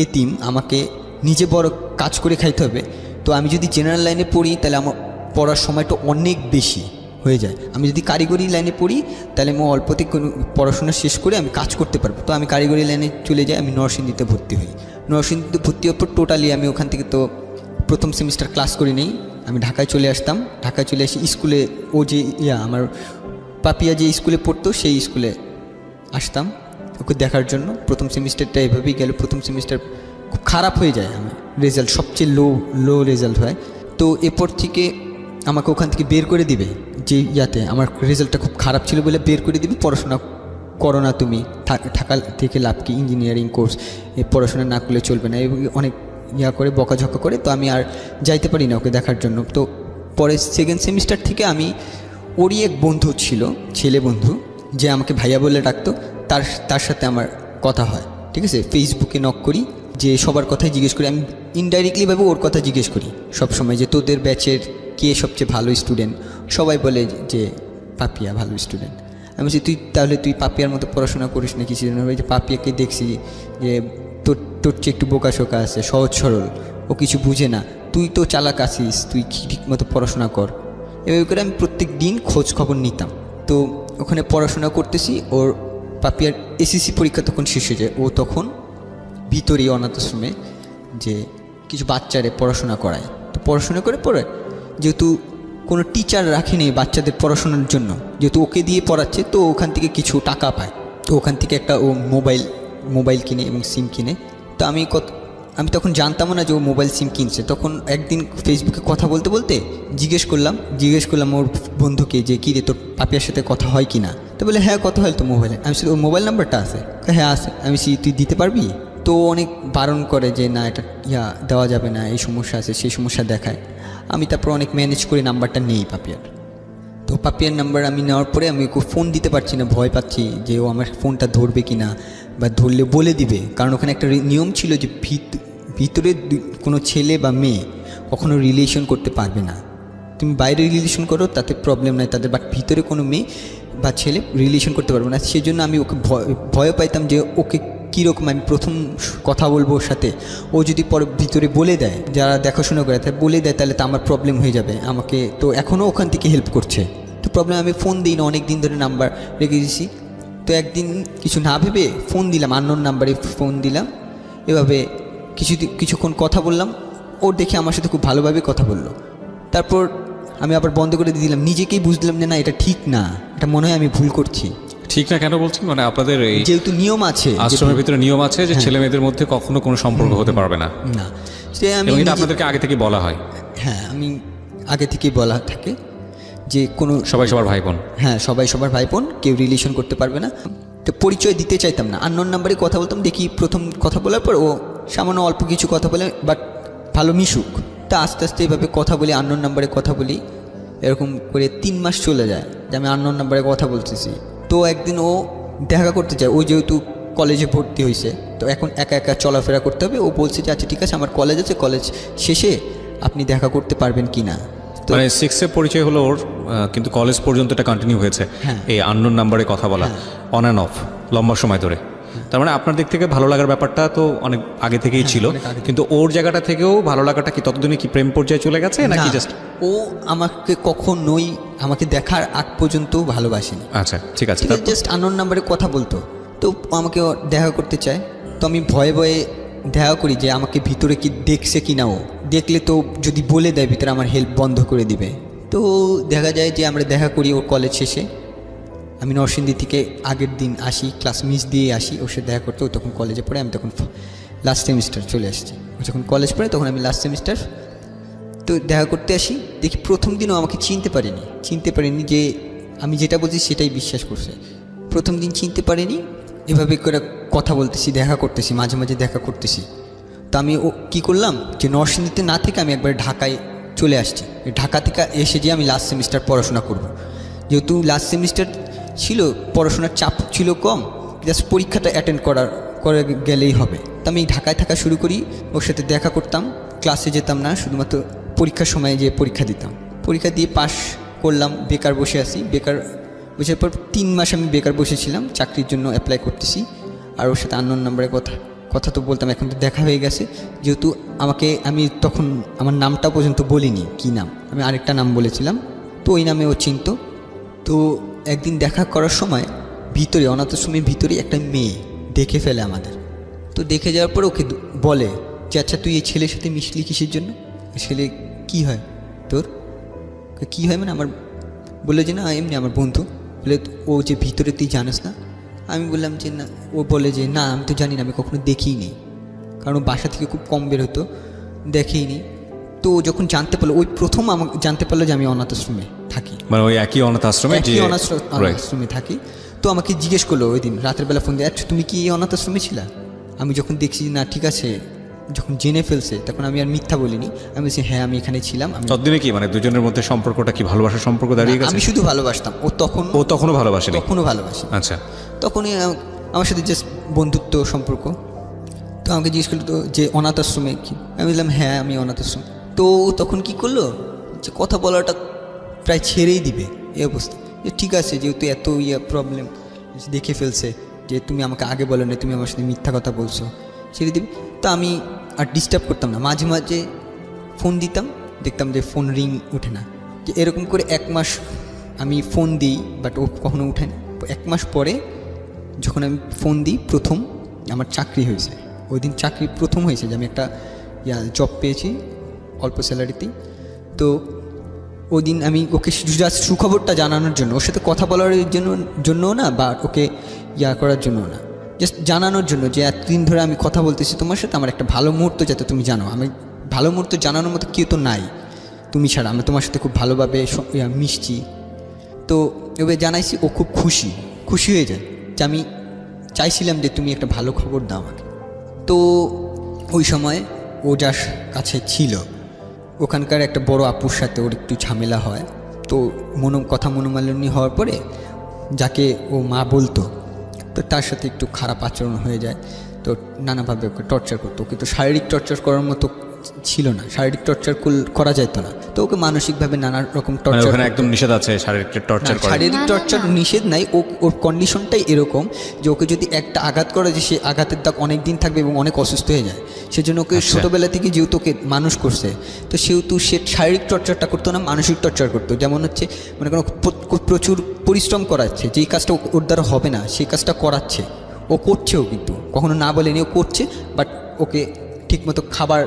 এতিম, আমাকে নিজে বড় কাজ করে খাইতে হবে। তো আমি যদি জেনারেল লাইনে পড়ি, তাহলে আমার পড়ার সময়টা অনেক বেশি হয়ে যায়। আমি যদি কারিগরি লাইনে পড়ি, তাহলে আমি অল্পতে কোনো পড়াশোনা শেষ করে আমি কাজ করতে পারবো। তো আমি কারিগরি লাইনে চলে যাই। আমি নরসিংদীতে ভর্তি হই। নরসিংদীতে ভর্তি হওয়ার পর টোটালি আমি ওখান থেকে তো প্রথম সেমিস্টার ক্লাস করি নেই। আমি ঢাকায় চলে আসতাম। ঢাকায় চলে এসে স্কুলে, ও যে আমার পাপিয়া যে স্কুলে পড়তো, সেই স্কুলে আসতাম ওকে দেখার জন্য। প্রথম সেমিস্টারটা এভাবেই গেল। প্রথম সেমিস্টার খুব খারাপ হয়ে যায়, আমার রেজাল্ট সবচেয়ে লো রেজাল্ট হয়। তো এরপর থেকে আমাকে ওখান থেকে বের করে দিবে, যে আমার রেজাল্টটা খুব খারাপ ছিল বলে বের করে দিবে। পড়াশোনা করো না তুমি, ঢাকা থেকে লাভ কি, ইঞ্জিনিয়ারিং কোর্স, পড়াশোনা না করলে চলবে না, এবং অনেক করে বকাঝকা করে। তো আমি আর যাইতে পারি না ওকে দেখার জন্য। তো পরে সেকেন্ড সেমিস্টার থেকে আমি, ওরই এক বন্ধু ছিল, ছেলে বন্ধু, যে আমাকে ভাইয়া বলে ডাকতো, তার সাথে আমার কথা হয়। ঠিক আছে, ফেসবুকে নক করি, যে সবার কথাই জিজ্ঞেস করি। আমি ইনডাইরেক্টলিভাবে ওর কথা জিজ্ঞেস করি সবসময়, যে তোদের ব্যাচের কে সবচেয়ে ভালো স্টুডেন্ট। সবাই বলে যে পাপিয়া ভালো স্টুডেন্ট। আমি বলছি তুই পাপিয়ার মতো পড়াশোনা করিস না কিছু, যে পাপিয়াকে দেখছি যে তোর চেয়ে একটু বোকাশোকা আছে, সহজ সরল, ও কিছু বুঝে না, তুই তো চালাক আছিস, তুই ঠিক মতো পড়াশোনা কর। এভাবে করে আমি প্রত্যেক দিন খোঁজ খবর নিতাম। তো ওখানে পড়াশোনা করতেছি। ওর পাপিয়ার এসএসসি পরীক্ষা তখন শেষ হয়ে যায়। ও তখন ভিতরেই অনাথ আশ্রমে যে কিছু বাচ্চারে পড়াশোনা করায়। তো পড়াশোনা করে পড়ে, যেহেতু কোনো টিচার রাখেনি বাচ্চাদের পড়াশোনার জন্য, যেহেতু ওকে দিয়ে পড়াচ্ছে, তো ওখান থেকে কিছু টাকা পায়। তো ওখান থেকে ও মোবাইল মোবাইল কিনে এবং সিম কিনে। তো আমি তখন জানতামও না যে ও মোবাইল সিম কিনছে। তখন একদিন ফেসবুকে কথা বলতে বলতে জিজ্ঞেস করলাম ওর বন্ধুকে যে কী রে তোর পাপিয়ার সাথে কথা হয় কি না। তো বলে হ্যাঁ কথা হয় তো মোবাইলে। আমি ওর মোবাইল নাম্বারটা আছে? হ্যাঁ আছে। আমি তুই দিতে পারবি? তো অনেক বারণ করে যে না এটা দেওয়া যাবে না, এই সমস্যা আছে সেই সমস্যা দেখায়। আমি তারপর অনেক ম্যানেজ করে নাম্বারটা নেই পাপিয়ার। তো পাপিয়ার নাম্বার আমি নেওয়ার পরে আমি ওকে ফোন দিতে পারছি না, ভয় পাচ্ছি যে ও আমার ফোনটা ধরবে কি না, বা ধরলে বলে দিবে। কারণ ওখানে একটা নিয়ম ছিল যে ভিতরে কোনো ছেলে বা মেয়ে কখনো রিলেশন করতে পারবে না। তুমি বাইরে রিলেশন করো তাতে প্রবলেম নাই তাদের, বাট ভিতরে কোনো মেয়ে বা ছেলে রিলেশন করতে পারবে না। সেই জন্য আমি ওকে ভয় পাইতাম যে ওকে কীরকম আমি প্রথম কথা বলবো ওর সাথে, ও যদি পরে ভিতরে বলে দেয়, যারা দেখাশোনা করে তাই বলে দেয়, তাহলে তো আমার প্রবলেম হয়ে যাবে আমাকে। তো এখনও ওখান থেকে হেল্প করছে। তো প্রবলেম আমি ফোন দিই না, অনেক দিন ধরে নাম্বার রেখে দিয়েছি। তো একদিন কিছু না ভেবে ফোন দিলাম, আননোন নাম্বারে ফোন দিলাম। এভাবে কিছুক্ষণ কথা বললাম, ও দেখে আমার সাথে খুব ভালোভাবে কথা বললো। তারপর আমি আবার বন্ধ করে দিয়ে দিলাম। নিজেকেই বুঝলাম যে না এটা ঠিক না, এটা মনে হয় আমি ভুল করছি। ঠিক না কেন বলছেন? মানে আপনাদের এই যেহেতু নিয়ম আছে, আশ্রমের ভিতরে নিয়ম আছে যে ছেলে মেয়েদের মধ্যে কখনো কোনো সম্পর্ক হতে পারবে না, না সে আমি আপনাদেরকে আগে থেকে বলা হয়? হ্যাঁ, আমি আগে থেকেই বলা থাকে যে কোনো সবাই সবার ভাই বোন। হ্যাঁ, সবাই সবার ভাই বোন, কেউ রিলেশন করতে পারবে না। তো পরিচয় দিতে চাইতাম না, আননোন নাম্বারে কথা বলতাম। দেখি প্রথম কথা বলার পর ও সামান্য অল্প কিছু কথা বলে, বাট ভালো মিশুক। তা আস্তে আস্তে এভাবে কথা বলি, আননোন নাম্বারে কথা বলি। এরকম করে 3 মাস চলে যায় যে আমি আননোন নাম্বারে কথা বলতেছি। তো একদিন ও দেখা করতে চায়, ও যেহেতু কলেজে ভর্তি হয়েছে, তো এখন একা একা চলাফেরা করতে হবে। ও বলছে যে আচ্ছা ঠিক আছে, আমার কলেজ আছে, কলেজ শেষে আপনি দেখা করতে পারবেন কি না। মানে 6-এ পরিচয় হলো ওর, কিন্তু কলেজ পর্যন্ত এটা কন্টিনিউ হয়েছে এই আননোন নাম্বারে কথা বলা, অন অ্যান্ড অফ লম্বা সময় ধরে। তার মানে আপনার দিক থেকে ভালো লাগার ব্যাপারটা তো অনেক আগে থেকেই ছিল, কিন্তু ওর জায়গাটা থেকেও ভালো লাগাটা কি ততদিনে কি প্রেম পর্যায়ে চলে গেছে নাকি জাস্ট? ও আমাকে কখনোই আমাকে দেখার আগ পর্যন্ত ভালোবাসেনি। আচ্ছা ঠিক আছে, জাস্ট আননোন নাম্বারে কথা বলতো। তো আমাকে দেখা করতে চায়, তো আমি ভয়ে ভয়ে দেখা করি যে আমাকে ভিতরে কি দেখছে কি না। ও দেখলে তো যদি বলে দেয় ভিতরে আমার হেল্প বন্ধ করে দিবে। তো দেখা যায় যে আমরা দেখা করি ওর কলেজ শেষে। আমি নরসিংদী থেকে আগের দিন আসি, ক্লাস মিস দিয়ে আসি ওর সাথে দেখা করতে। ও তখন কলেজে পড়ে, আমি তখন লাস্ট সেমিস্টার চলে আসছি। ও যখন কলেজ পড়ে তখন আমি লাস্ট সেমিস্টার। তো দেখা করতে আসি, দেখি প্রথম দিনও আমাকে চিনতে পারেনি যে আমি যেটা বলছি সেটাই বিশ্বাস করছে। প্রথম দিন চিনতে পারেনি। এভাবে করে কথা বলতেছি, দেখা করতেছি, মাঝে মাঝে দেখা করতেছি। তো আমি ও কী করলাম যে নরসিংদীতে না থেকে আমি একবার ঢাকায় চলে আসছি। ঢাকা থেকে এসে যে আমি লাস্ট সেমিস্টার পড়াশোনা করব। যেহেতু লাস্ট সেমিস্টার ছিল, পড়াশোনার চাপ ছিল কম, জাস্ট পরীক্ষাটা অ্যাটেন্ড করে গেলেই হবে। তো আমি ঢাকায় থাকা শুরু করি, ওর সাথে দেখা করতাম, ক্লাসে যেতাম না, শুধুমাত্র পরীক্ষার সময় যে পরীক্ষা দিতাম। পরীক্ষা দিয়ে পাশ করলাম, বেকার বসে আছি। বেকার বসার পর 3 মাস আমি বেকার বসেছিলাম, চাকরির জন্য অ্যাপ্লাই করতেছি। আর ওর সাথে আননোন নাম্বারে কথা তো বলতাম, এখন তো দেখা হয়ে গেছে। যেহেতু আমি তখন আমার নামটা পর্যন্ত বলিনি কী নাম, আমি আরেকটা নাম বলেছিলাম। তো ওই নামে ও চিনত। তো একদিন দেখা করার সময় ভিতরে, অনাথ আশ্রমের ভিতরে একটা মেয়ে দেখে ফেলে আমাদের। তো দেখে যাওয়ার পর ওকে বলে যে আচ্ছা তুই এই ছেলের সাথে মিশলি কিসের জন্য? ছেলে কি হয় তোর? কি হয় মানে আমার? বলে যে না এমনি আমার বন্ধু। বলে ও যে ভিতরে তুই জানিস না? আমি বললাম যে না। ও বলে যে না আমি তো জানি না, আমি কখনো দেখিইনি, কারণ বাসা থেকে খুব কম বের হতো, দেখেইনি। তো যখন জানতে পারলো, ওই প্রথম আমাকে জানতে পারলো যে আমি অনাথ আশ্রমে থাকি, মানে ওই একই অনাথ আশ্রমে থাকি। তো আমাকে জিজ্ঞেস করলো ওই দিন রাতের বেলা ফোন দিয়ে, আচ্ছা তুমি কি এই অনাথ আশ্রমে ছিলা? আমি যখন দেখছি না ঠিক আছে, যখন জেনে ফেলছে তখন আমি আর মিথ্যা বলিনি। আমি বলছি হ্যাঁ আমি এখানে ছিলাম। ততদিনে কি মানে দুজনের মধ্যে সম্পর্কটা কি ভালোবাসার সম্পর্ক দাঁড়িয়ে গেছে? আমি শুধু ভালোবাসতাম, ও তখনও ভালোবাসে। আচ্ছা, তখনই আমার সাথে জাস্ট বন্ধুত্ব সম্পর্ক। তো আমাকে জিজ্ঞেস করলো তো যে অনাথ আশ্রমে কি? আমি বললাম হ্যাঁ আমি অনাথ আশ্রম। তো তখন কি করলো যে কথা বলাটা প্রায় ছেড়েই দিবে এই অবস্থা। যে ঠিক আছে, যেহেতু এত প্রবলেম দেখে ফেলছে যে তুমি আমাকে আগে বলো না, তুমি আমার সাথে মিথ্যা কথা বলছো, ছেড়ে দিবি। তো আমি আর ডিস্টার্ব করতাম না, মাঝে মাঝে ফোন দিতাম, দেখতাম যে ফোন রিং ওঠে না। যে এরকম করে 1 মাস আমি ফোন দিই, বাট ও কখনো উঠে না। 1 মাস পরে যখন আমি ফোন দিই, প্রথম আমার চাকরি হয়েছে। ওই দিন চাকরি প্রথম হয়েছে যে আমি একটা জব পেয়েছি অল্প স্যালারিতেই। তো ওই দিন আমি ওকে জাস্ট সুখবরটা জানানোর জন্য, ওর সাথে কথা বলার জন্য না, বা ওকে করার জন্য না, জাস্ট জানানোর জন্য যে এতদিন ধরে আমি কথা বলতেছি তোমার সাথে, আমার একটা ভালো মুহূর্ত যাতে তুমি জানো। আমি ভালো মুহূর্ত জানানোর মতো কেউ তো নাই তুমি ছাড়া, আমি তোমার সাথে খুব ভালোভাবে মিশছি। তো এভাবে জানাইছি, ও খুব খুশি হয়ে যায় যে আমি চাইছিলাম যে তুমি একটা ভালো খবর দাও আমাকে। তো ওই সময় ও যার কাছে ছিল ওখানকার একটা বড় আপুর সাথে ওর একটু ঝামেলা হয়। তো কথা মনোমালিন্য হওয়ার পরে যাকে ও মা বলতো, তো তার সাথে একটু খারাপ আচরণ হয়ে যায়। তো নানাভাবে ওকে টর্চার করতো। ওকে তো শারীরিক টর্চার করার মতো ছিল না, শারীরিক টর্চার করা যেত না, তো ওকে মানসিকভাবে নানা রকম টর্চার। ওখানে একদম নিষেধ আছে শারীরিক টর্চার করা? শারীরিক টর্চার নিষেধ নাই, ওর কন্ডিশনটাই এরকম যে ওকে যদি একটা আঘাত করে যে সে আঘাতের দাগ অনেক দিন থাকবে এবং অনেক অসুস্থ হয়ে যায়। সেজন্য ওকে ছোটোবেলা থেকে যেহেতু ওকে মানুষ করছে, তো সেহেতু সে শারীরিক টর্চারটা করতো না, মানসিক টর্চার করতো। যেমন হচ্ছে মনে করো প্রচুর পরিশ্রম করাচ্ছে, যেই কাজটা ওর দ্বারা হবে না সেই কাজটা করাচ্ছে, ও করছেও, কিন্তু কখনো না বলেনি ও করছে। বাট ওকে ঠিকমতো খাবার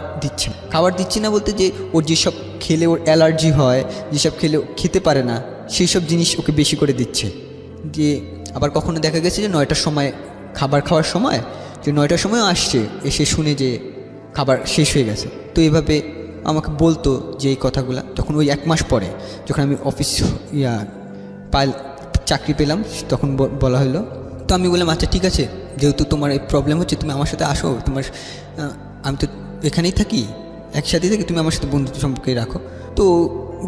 দিচ্ছে না বলতে যে ওর যেসব খেলে ওর অ্যালার্জি হয়, যেসব খেলে খেতে পারে না, সেই সব জিনিস ওকে বেশি করে দিচ্ছে। যে আবার কখনো দেখা গেছে যে 9টার সময় খাবার খাওয়ার সময়, যে 9টার সময় আসছে, এসে শুনে যে খাবার শেষ হয়ে গেছে। তো এভাবে আমাকে বলতো যে এই কথাগুলো। তখন ওই 1 মাস পরে যখন আমি অফিস চাকরি পেলাম, তখন বলা হলো। তো আমি বললাম আচ্ছা ঠিক আছে, যেহেতু তোমার এই প্রবলেম হচ্ছে তুমি আমার সাথে আসো, আমি তো এখানেই থাকি, একসাথেই থাকি, তুমি আমার সাথে বন্ধুত্ব সম্পর্কে রাখো। তো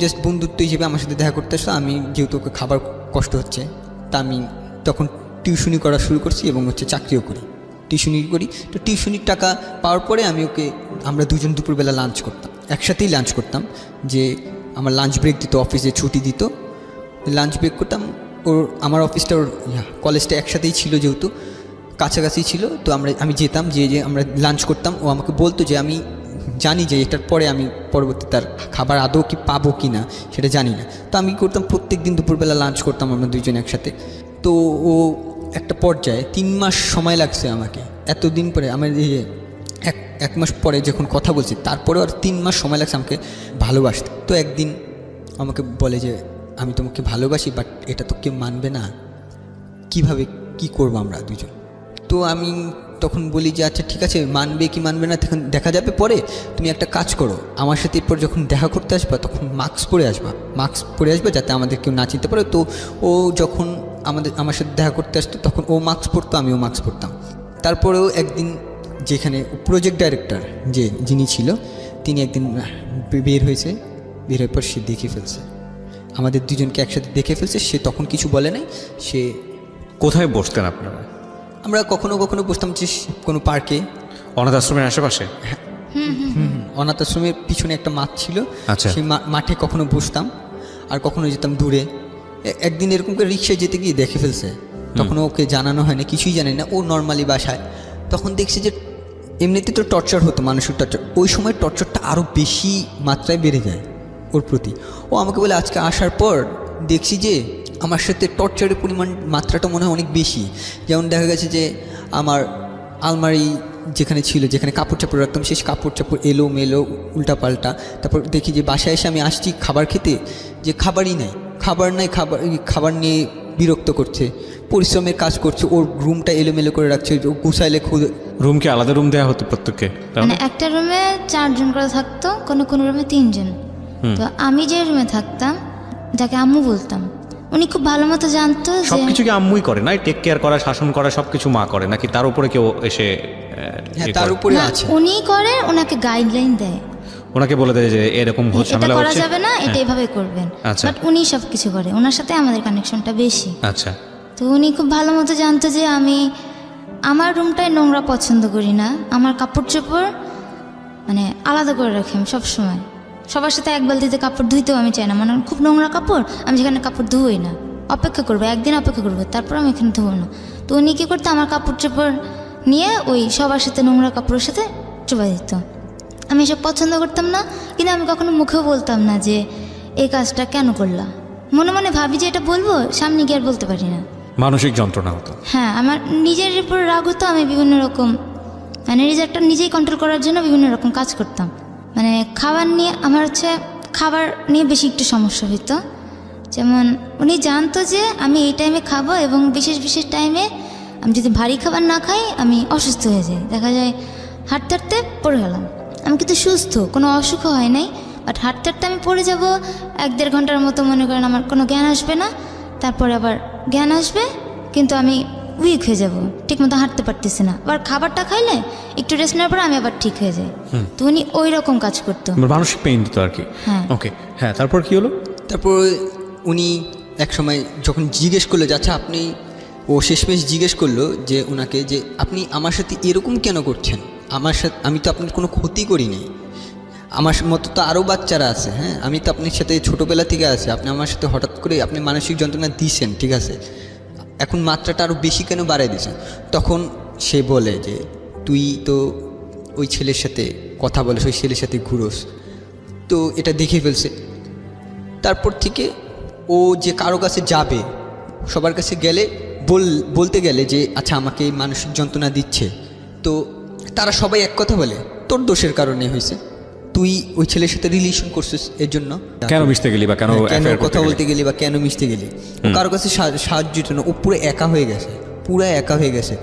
জাস্ট বন্ধুত্ব হিসেবে আমার সাথে দেখা করতে আসো। আমি যেহেতু ওকে খাবার কষ্ট হচ্ছে, তা আমি তখন টিউশনি করা শুরু করছি এবং চাকরিও করি, টিউশনি করি। তো টিউশনির টাকা পাওয়ার পরে আমরা দুজন দুপুরবেলা লাঞ্চ করতাম, একসাথেই লাঞ্চ করতাম। যে আমার লাঞ্চ ব্রেক দিত, অফিসে ছুটি দিত, লাঞ্চ ব্রেক করতাম। আমার অফিসটা ওর কলেজটা একসাথেই ছিল, যেহেতু কাছাকাছি ছিল। তো আমি যেতাম, যে আমরা লাঞ্চ করতাম। ও আমাকে বলতো যে আমি জানি যে এটার পরে আমি পরবর্তী তার খাবার আদৌ কি পাবো কি না সেটা জানি না। তো আমি করতাম, প্রত্যেক দিন দুপুরবেলা লাঞ্চ করতাম আমরা দুইজন একসাথে। তো ও একটা পর্যায়ে 3 মাস সময় লাগছে আমাকে, এতদিন পরে আমার এই এক মাস পরে যখন কথা বলছি, তারপরেও আর 3 মাস সময় লাগছে আমাকে ভালোবাসতে। তো একদিন আমাকে বলে যে আমি তোমাকে ভালোবাসি, বাট এটা তো কেউ মানবে না, কিভাবে কি করবো আমরা দুজন। তো আমি তখন বলি যে আচ্ছা ঠিক আছে, মানবে কি মানবে না তখন দেখা যাবে পরে। তুমি একটা কাজ করো, আমার সাথে এরপর যখন দেখা করতে আসবা তখন মাস্ক পরে আসবা যাতে আমাদের কেউ না চিনতে পারে। তো ও যখন আমার সাথে দেখা করতে আসতো তখন ও মাস্ক পরতো, আমিও মাস্ক পরতাম। তারপরেও একদিন যেখানে প্রজেক্ট ডাইরেক্টর যিনি ছিল, তিনি একদিন বের হওয়ার পর সে দেখে ফেলছে, আমাদের দুজনকে একসাথে দেখে ফেলছে। সে তখন কিছু বলে নাই। সে কোথায় বসতেন আপনারা? আমরা কখনো কখনো বসতাম যে কোনো পার্কে, অনাথ আশ্রমের আশেপাশে। অনাথ আশ্রমের পিছনে একটা মাঠ ছিল, আচ্ছা। সেই মাঠে কখনো বসতাম, আর কখনো যেতাম দূরে। একদিন এরকম করে রিক্সায় যেতে গিয়ে দেখে ফেলছে, তখন ওকে জানানো হয় না, কিছুই জানে না, ও নর্মালি বাসায়। তখন দেখছি যে এমনিতে তো টর্চার হতো, মানসিক টর্চার, ওই সময় টর্চারটা আরও বেশি মাত্রায় বেড়ে যায় ওর প্রতি। ও আমাকে বলে আজকে আসার পর দেখছি যে আমার সাথে টর্চারের মাত্রাটা মনে হয় অনেক বেশি। যেমন দেখা গেছে যে আমার আলমারি যেখানে কাপড় চাপড় রাখতাম, সেই কাপড় চাপড় মেলো উল্টাপাল্টা। তারপর দেখি যে বাসায় এসে আমি আসছি খাবার খেতে, যে খাবার খাবার নিয়ে বিরক্ত করছে, পরিশ্রমের কাজ করছে, ওর রুমটা এলোমেলো করে রাখছে, গুছাইলে রুমকে আলাদা রুম দেওয়া হতো প্রত্যেককে? মানে একটা রুমে 4 জন করে থাকতো, কোনো রুমে 3 জন। তো আমি যে রুমে থাকতাম, যাকে আম্মু বলতাম, উনি খুব ভালো মতো জানতো যে সবকিছু কি আম্মুই করে না? টেক কেয়ার করা, শাসন করা সবকিছু মা করে নাকি তার উপরে কেউ এসে? হ্যাঁ, তার উপরে আছে, উনিই করে, ওনাকে গাইডলাইন দেয়, ওনাকে বলে দেয় যে এরকম ঝামেলা করা হচ্ছে, যাবে না, এটা এভাবে করবেন। আচ্ছা। বাট উনি সবকিছু করে, ওনার সাথে আমাদের কানেকশনটা বেশি। আচ্ছা। তো উনি খুব ভালো মতো জানতো যে আমি আমার রুমটায় নোংরা পছন্দ করি না, আমার কাপড় চোপড় মানে আলাদা করে রাখি আমি সবসময়। সবার সাথে এক বালতিতে কাপড় ধুইতেও আমি চাই না, মানে খুব নোংরা কাপড়, আমি সেখানে কাপড় ধুই না, অপেক্ষা করবো, একদিন অপেক্ষা করবো, তারপর আমি এখানে ধুবো না। তো উনি কী করতো, আমার কাপড় চোপড় নিয়ে ওই সবার সাথে নোংরা কাপড়ের সাথে চোপা দিত। আমি এসব পছন্দ করতাম না, কিন্তু আমি কখনো মুখেও বলতাম না যে এই কাজটা কেন করলাম। মনে মনে ভাবি যে এটা বলবো, সামনে গিয়ে আর বলতে পারি না, মানসিক যন্ত্রণা হতো। হ্যাঁ, আমার নিজের উপর রাগ হতো, আমি বিভিন্ন রকম মানে রিজার্ভটা নিজেই কন্ট্রোল করার জন্য বিভিন্ন রকম কাজ করতাম। মানে খাবার নিয়ে খাবার নিয়ে বেশি একটু সমস্যা হইতো। যেমন উনি জানতো যে আমি এই টাইমে খাবো এবং বিশেষ টাইমে আমি যদি ভারী খাবার না খাই আমি অসুস্থ হয়ে যাই, দেখা যায় হাঁটতে হাঁটতে পড়ে গেলাম। আমি কিন্তু সুস্থ, কোনো অসুখও হয় নাই, বাট হাঁটতে হাঁটতে আমি পড়ে যাব, 1-1.5 ঘন্টার মতো মনে করেন আমার কোনো জ্ঞান আসবে না, তারপরে আবার জ্ঞান আসবে কিন্তু আমি উইক হয়ে যাব, ঠিকমতো হাঁটতে পারতেছি না। আবার খাবারটা খাইলে একটু রেস্ট নেওয়ার পর আমি আবার ঠিক হয়ে যাই। তো উনি ওই রকম কাজ করতো, মানসিক পেইন দিত আর কি। হ্যাঁ। ওকে, হ্যাঁ, তারপর কি হলো? তারপর উনি এক সময় যখন জিজ্ঞেস করলো যে আচ্ছা আপনি, ও শেষমেশ জিজ্ঞেস করলো যে ওনাকে যে আপনি আমার সাথে এরকম কেন করছেন, আমার সাথে আমি তো আপনার কোনো ক্ষতি করিনি, আমার মতো তো আরও বাচ্চারা আছে, হ্যাঁ আমি তো আপনার সাথে ছোটোবেলা থেকে আছি, আপনি আমার সাথে হঠাৎ করে আপনি মানসিক যন্ত্রণা দিয়েছেন, ঠিক আছে, এখন মাত্রাটা আরও বেশি কেন বাড়াই দিয়েছেন? তখন সে বলে যে তুই তো ওই ছেলের সাথে কথা বলিস, ওই ছেলের সাথে ঘুরোস, তো এটা দেখে ফেলছে। তারপর থেকে ও যে কারো কাছে যাবে, সবার কাছে গেলে বলতে গেলে যে আচ্ছা আমাকে এই মানসিক যন্ত্রণা দিচ্ছে, তো তারা সবাই এক কথা বলে তোর দোষের কারণে হয়েছে, তুই ওই ছেলের সাথে রিলেশন করছিস এর জন্য, কেন মিশতে গেলি বা কেন কথা বলতে গেলি বা কেন মিশতে গেলি, ও কারো কাছে সাহায্য জন্য ও পুরো একা হয়ে গেছে, পুরো একা হয়ে গেছে।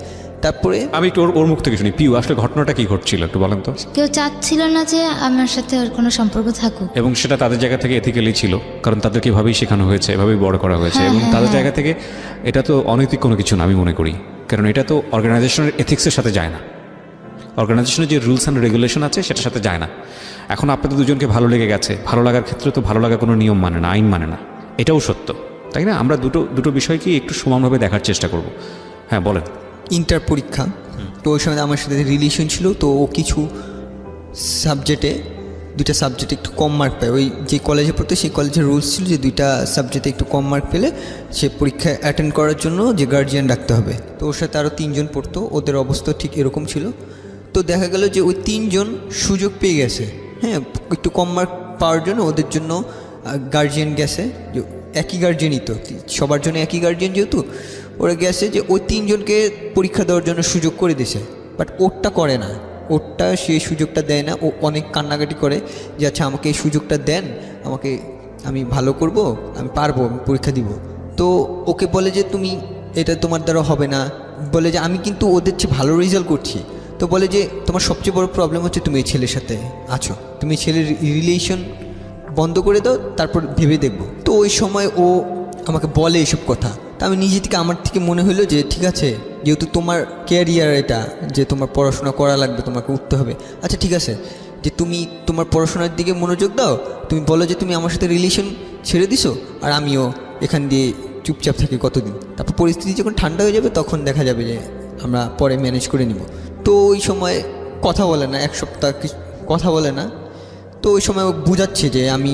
তারপরে আমি একটু ওর মুখ থেকে শুনি, পিউ আসলে ঘটনাটা কি ঘটছিল একটু বলেন তো। কেউ চাচ্ছিল না যে আমার সাথে ওর কোনো সম্পর্ক থাকুক, এবং সেটা তাদের জায়গা থেকে এথিক্যালি ছিল, কারণ তাদেরকে এভাবেই শেখানো হয়েছে, এভাবেই বড় করা হয়েছে, এবং তাদের জায়গা থেকে এটা তো অনৈতিক কোনো কিছু না আমি মনে করি, কারণ এটা তো অর্গানাইজেশনের এথিক্সের সাথে যায় না, অর্গানাইজেশনের যে রুলস অ্যান্ড রেগুলেশন আছে সেটার সাথে যায় না। এখন আপনাদের দুজনকে ভালো লেগে গেছে, ভালো লাগার ক্ষেত্রে তো ভালো লাগা কোনো নিয়ম মানে না, আইন মানে না, এটাও সত্য, তাই না? আমরা দুটো বিষয়কেই একটু সমানভাবে দেখার চেষ্টা করব। হ্যাঁ বলেন। ইন্টার পরীক্ষা, তো ওই সময় আমার সাথে রিলেশন ছিল, তো ও কিছু সাবজেক্টে 2টা সাবজেক্টে একটু কম মার্ক পায়, ওই যে কলেজে পড়তো সেই কলেজের রুলস ছিল যে 2টা সাবজেক্টে একটু কম মার্ক পেলে সে পরীক্ষা অ্যাটেন্ড করার জন্য যে গার্জিয়ান রাখতে হবে। তো ওর সাথে আরও 3 জন পড়তো, ওদের অবস্থা ঠিক এরকম ছিল। তো দেখা গেল যে ওই 3 জন সুযোগ পেয়ে গেছে, হ্যাঁ একটু কম মার্ক পাওয়ার জন্য ওদের জন্য গার্জিয়ান গেছে, যে একই গার্জিয়ানই তো সবার জন্য একই গার্জিয়ান, যেহেতু ওরা গেছে যে ওই 3 জনকে পরীক্ষা দেওয়ার জন্য সুযোগ করে দিছে, বাট ওরটা করে না, ওরটা সেই সুযোগটা দেয় না। ও অনেক কান্নাকাটি করে যে আচ্ছা আমাকে এই সুযোগটা দেন, আমাকে, আমি ভালো করব, আমি পারবো, আমি পরীক্ষা দিব। তো ওকে বলে যে তুমি এটা তোমার দ্বারা হবে না, বলে যে আমি কিন্তু ওদের চেয়ে ভালো রেজাল্ট করছি। তো বলে যে তোমার সবচেয়ে বড় প্রবলেম হচ্ছে তুমি এই ছেলের সাথে আছো, তুমি ছেলের রিলেশন বন্ধ করে দাও, তারপর ভেবে দেখবো। তো ওই সময় ও আমাকে বলে এইসব কথা, তা আমি নিজে থেকে আমার থেকে মনে হলো যে ঠিক আছে, যেহেতু তোমার ক্যারিয়ার এটা, যে তোমার পড়াশোনা করা লাগবে, তোমাকে উঠতে হবে, আচ্ছা ঠিক আছে যে তুমি তোমার পড়াশোনার দিকে মনোযোগ দাও, তুমি বলো যে তুমি আমার সাথে রিলেশন ছেড়ে দিছো, আর আমিও এখান দিয়ে চুপচাপ থাকি কতদিন, তারপর পরিস্থিতি যখন ঠান্ডা হয়ে যাবে তখন দেখা যাবে যে আমরা পরে ম্যানেজ করে নিব। তো ওই সময় কথা বলে না, 1 সপ্তাহ কথা বলে না। তো ওই সময় ও বুঝাচ্ছে যে আমি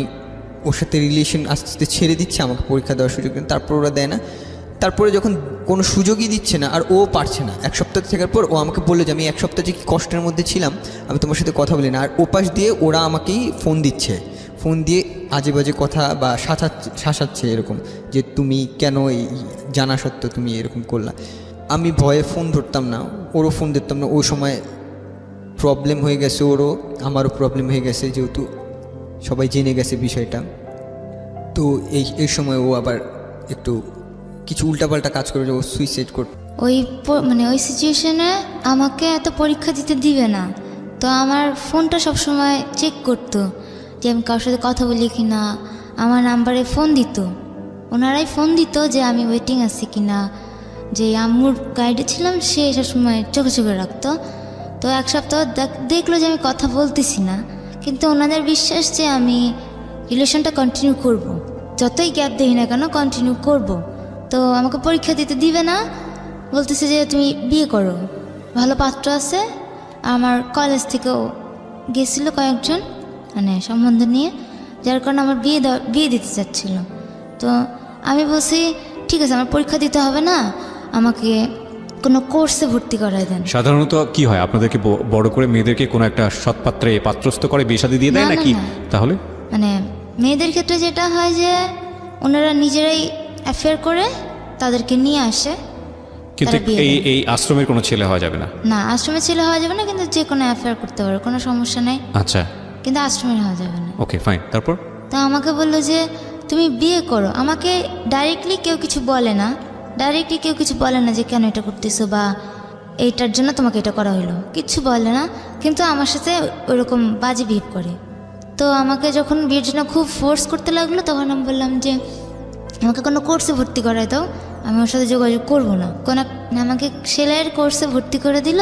ওর সাথে রিলেশন আস্তে আস্তে ছেড়ে দিচ্ছে, আমাকে পরীক্ষা দেওয়ার সুযোগ দেন, তারপর ওরা দেয় না। তারপরে যখন কোনো সুযোগই দিচ্ছে না আর ও পারছে না, 1 সপ্তাহ থাকার পর ও আমাকে বললো যে আমি 1 সপ্তাহ যে কি কষ্টের মধ্যে ছিলাম, আমি তোমার সাথে কথা বলি না। আর ওপাশ দিয়ে ওরা আমাকেই ফোন দিচ্ছে, ফোন দিয়ে আজে বাজে কথা বা শাসাচ্ছে এরকম, যে তুমি কেন এই জানা সত্ত্বেও তুমি এরকম করলা। আমি ভয়ে ফোন ধরতাম না, ওরও ফোন ধরতাম না। ওই সময় প্রবলেম হয়ে গেছে, ওরও আমারও প্রবলেম হয়ে গেছে, যেহেতু সবাই জেনে গেছে বিষয়টা। তো এই সময় ও আবার একটু কিছু উল্টাপাল্টা কাজ করে, ও সুইসাইড করত। ওই সিচুয়েশনে আমাকে এত পরীক্ষা দিতে দিবে না, তো আমার ফোনটা সবসময় চেক করতো যে আমি কারোর সাথে কথা বলি কি না, আমার নাম্বারে ফোন দিত, ওনারাই ফোন দিত যে আমি ওয়েটিং আছি কি না। যে আম্মুর গাইডে ছিলাম সে সবসময় চোখে চোখে রাখতো। তো 1 সপ্তাহ দেখলো যে আমি কথা বলতেছি না, কিন্তু ওনাদের বিশ্বাস যে আমি রিলেশনটা কন্টিনিউ করব, যতই গ্যাপ দিই না কেন কন্টিনিউ করব। তো আমাকে পরীক্ষা দিতে দিবে না, বলতেছে যে তুমি বিয়ে করো, ভালো পাত্র আছে। আমার কলেজ থেকেও গেছিল কয়েকজন, মানে সম্বন্ধ নিয়ে, যার কারণে আমার বিয়ে দিতে চাচ্ছিল। তো আমি বলছি ঠিক আছে, আমার পরীক্ষা দিতে হবে না, আমাকে কোনো কোর্সে ভর্তি করায় দেন। সাধারণত কি হয়, আপনাদেরকে বড় করে মেয়েদেরকে কোনো একটা সৎপাত্রে পাত্রস্থ করে বিয়ে শাদী দিয়ে দেয় নাকি? তাহলে মানে মেয়েদের ক্ষেত্রে যেটা হয় যে ওনারা নিজেরাই অ্যাফেয়ার করে তাদেরকে নিয়ে আসে। কিন্তু এই আশ্রমের কোনো ছেলে হওয়া যাবে না? না, আশ্রমের ছেলে হওয়া যাবে না, কিন্তু যে কোনো অ্যাফেয়ার করতে পারে, কোনো সমস্যা নেই। আচ্ছা, কিন্তু আশ্রমের হওয়া যাবে না। Okay fine. তারপর? তো আমাকে বললো যে তুমি বিয়ে করো। আমাকে ডাইরেক্টলি কেউ কিছু বলে না, ডাইরেক্টলি কেউ কিছু বলে না যে কেন এটা করতেছো বা এইটার জন্য তোমাকে এটা করা হলো, কিচ্ছু বলে না, কিন্তু আমার সাথে ওইরকম বাজে বিহেভ করে। তো আমাকে যখন বিয়ের জন্য খুব ফোর্স করতে লাগলো তখন আমি বললাম যে আমাকে কোনো কোর্সে ভর্তি করায় দাও, আমি ওর সাথে যোগাযোগ করবো না। আমাকে সেলাইয়ের কোর্সে ভর্তি করে দিল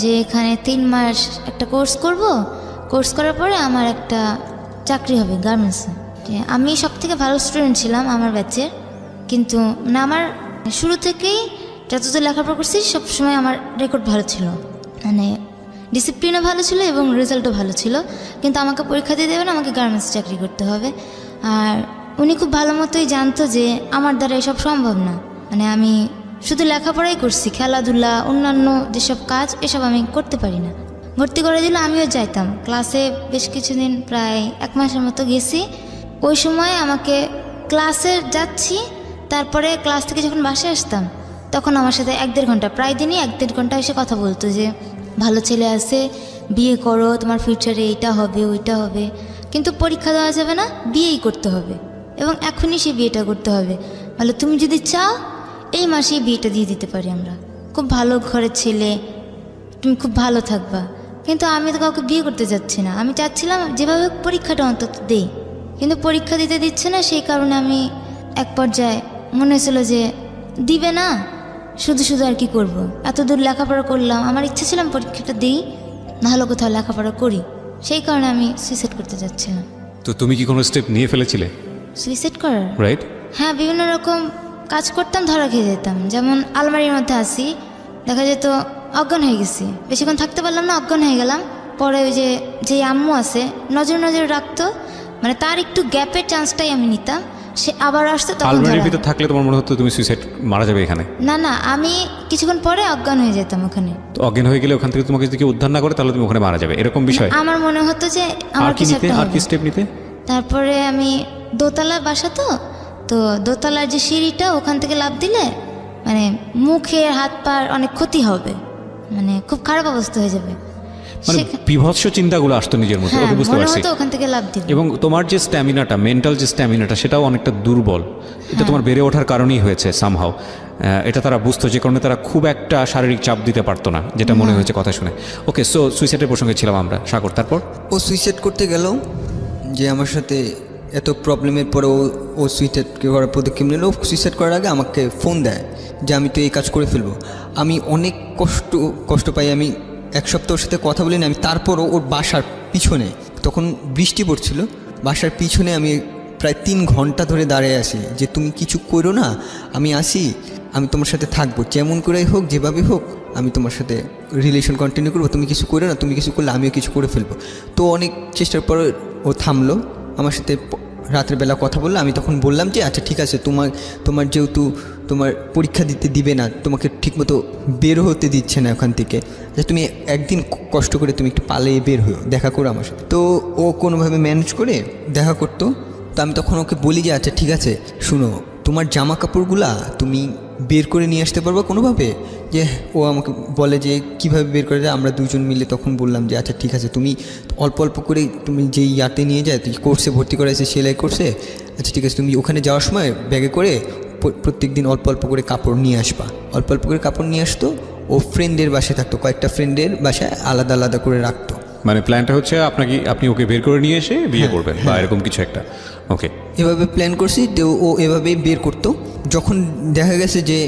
যে এখানে 3 মাস একটা কোর্স করব, কোর্স করার পরে আমার একটা চাকরি হবে গার্মেন্টসে। আমি সব থেকে ভালো স্টুডেন্ট ছিলাম আমার ব্যাচের, কিন্তু না আমার শুরু থেকেই যতদূর লেখাপড়া করছি সবসময় আমার রেকর্ড ভালো ছিল, মানে ডিসিপ্লিনও ভালো ছিল এবং রেজাল্টও ভালো ছিল, কিন্তু আমাকে পরীক্ষা দিয়ে দেবে না, আমাকে গার্মেন্টস চাকরি করতে হবে। আর উনি খুব ভালো মতোই জানতো যে আমার দ্বারা এসব সম্ভব না, মানে আমি শুধু লেখাপড়াই করছি, খেলাধুলা অন্যান্য যেসব কাজ এসব আমি করতে পারি না। ভর্তি করে দিল, আমিও যাইতাম ক্লাসে বেশ কিছুদিন, প্রায় 1 মাসের মতো গেছি। ওই সময় আমাকে ক্লাসে যাচ্ছি, তারপরে ক্লাস থেকে যখন বাসায় আসতাম তখন আমার সাথে 1-1.5 ঘন্টা, প্রায় দিনই 1-1.5 ঘন্টা এসে কথা বলতো যে ভালো ছেলে আছে, বিয়ে করো, তোমার ফিউচারে এইটা হবে ওইটা হবে, কিন্তু পরীক্ষা দেওয়া যাবে না, বিয়েই করতে হবে এবং এখনই সে বিয়েটা করতে হবে। বলে তুমি যদি চাও এই মাসেই বিয়েটা দিয়ে দিতে পারি আমরা, খুব ভালো ঘরের ছেলে, তুমি খুব ভালো থাকবা। কিন্তু আমি তো কাউকে বিয়ে করতে যাচ্ছি না, আমি চাচ্ছিলাম যেভাবে পরীক্ষাটা অন্তত দেই, কিন্তু পরীক্ষা দিতে দিচ্ছে না। সেই কারণে আমি এক পর্যায়ে মনে হয়েছিল যে দিবে না, শুধু শুধু আর কি করব, এত দূর লেখাপড়া করলাম, আমার ইচ্ছা ছিল পরীক্ষাটা দিই, নাহলে কোথাও লেখাপড়া করি। সেই কারণে আমি সুইসাইড করতে যাচ্ছিলাম। তো তুমি কি কোনো স্টেপ নিয়ে ফেলেছিলে সুইসাইড করার? রাইট। হ্যাঁ, বিভিন্ন রকম কাজ করতাম, ধরা খেয়ে যেতাম। যেমন আলমারির মধ্যে আসি, দেখা যেত অজ্ঞান হয়ে গেছি, বেশিক্ষণ থাকতে পারলাম না, অজ্ঞান হয়ে গেলাম। পরে ওই যে আম্মু আছে নজর রাখতো, মানে তার একটু গ্যাপের চান্সটাই আমি নিতাম, সে আবার আসতো, তখন আলমারির ভিতর থাকলে তোমার মনে হতো তুমি সুইসাইড মারা যাবে এখানে? না, আমি কিছুক্ষণ পরে অজ্ঞান হয়ে যেতাম ওখানে। তো অজ্ঞান হয়ে গেলে ওখান থেকে তোমাকে যদি কেউ উদ্ধার না করে তাহলে তুমি ওখানে মারা যাবে, এরকম বিষয়? আমার মনে হতো যে আমার আর কি নিতে, আর কি স্টেপ নিতে? তারপরে আমি দোতলা বাসা, তো দোতলার যে সিঁড়িটা ওখান থেকে লাফ দিলে মানে মুখে হাত পার অনেক ক্ষতি হবে, মানে খুব খারাপ অবস্থা হয়ে যাবে, মানে বিভৎস চিন্তাগুলো আসতো নিজের মধ্যে। ওকে, বুঝতে পারছি। ওখান থেকে লাভ দিব। এবং তোমার যে স্ট্যামিনাটা, মেন্টাল যে স্ট্যামিনাটা, সেটাও অনেকটা দুর্বল। এটা তোমার বেড়ে ওঠার কারণেই হয়েছে সামহাও। এটা তারা বুঝতো, যে কারণে তারা খুব একটা শারীরিক চাপ দিতে পারতো না, যেটা মনে হয়েছে কথা শুনে। ওকে, সো সুইসাইডের প্রসঙ্গে ছিলাম আমরা। সাগর, তারপর? ও সুইসাইড করতে গেল, যে আমার সাথে এত প্রবলেমের পরে ও সুইসাইড করার পদক্ষেপ নিল। সুইসাইড করার আগে আমাকে ফোন দেয় যে আমি তো এই কাজ করে ফেলবো। আমি অনেক কষ্ট পাই, আমি 1 সপ্তাহ ওর সাথে কথা বলিনি। আমি তারপরও ওর বাসার পিছনে, তখন বৃষ্টি পড়ছিল, বাসার পিছনে আমি প্রায় 3 ঘন্টা ধরে দাঁড়িয়ে আছি যে তুমি কিছু করো না, আমি আসি, আমি তোমার সাথে থাকবো, যেমন করেই হোক, যেভাবে হোক, আমি তোমার সাথে রিলেশন কন্টিনিউ করবো, তুমি কিছু করো না, তুমি কিছু করলে আমিও কিছু করে ফেলবো। তো অনেক চেষ্টার পর ও থামলো, আমার সাথে রাতের বেলা কথা বললো। আমি তখন বললাম যে আচ্ছা ঠিক আছে, তোমার যেহেতু তোমার পরীক্ষা দিবে না, তোমাকে ঠিকমতো বের হতে দিচ্ছে না ওখান থেকে, যে তুমি একদিন কষ্ট করে তুমি একটু পালিয়ে বের হও, দেখা করো আমার সাথে। তো ও কোনোভাবে ম্যানেজ করে দেখা করতো। তো আমি তখন ওকে বলি যে আচ্ছা ঠিক আছে, শুনো, তোমার জামা কাপড়গুলা তুমি বের করে নিয়ে আসতে পারবো কোনোভাবে? যে ও আমাকে বলে যে কীভাবে বের করে যায়। আমরা 2 জন মিলে তখন বললাম যে আচ্ছা ঠিক আছে, তুমি অল্প করে তুমি যেই ইয়াতে নিয়ে যায়, তুই কোর্সে ভর্তি করাইছে, সেলাই কোর্সে, আচ্ছা ঠিক আছে, তুমি ওখানে যাওয়ার সময় ব্যাগে করে প্রত্যেক দিন অল্প করে কাপড় নিয়ে আসবা। অল্প করে কাপড় নিয়ে আসতো। ও ফ্রেন্ডের বাসায় থাকতো, কয়েকটা ফ্রেন্ডের বাসায় আলাদা করে রাখতো। মানে প্ল্যানটা হচ্ছে আপনি ওকে বের করে নিয়ে এসে বিয়ে করবেন বা এরকম কিছু একটা? ওকে, এভাবে প্ল্যান করছি। তো ও এভাবেই বের করতো। যখন দেখা গেছে যে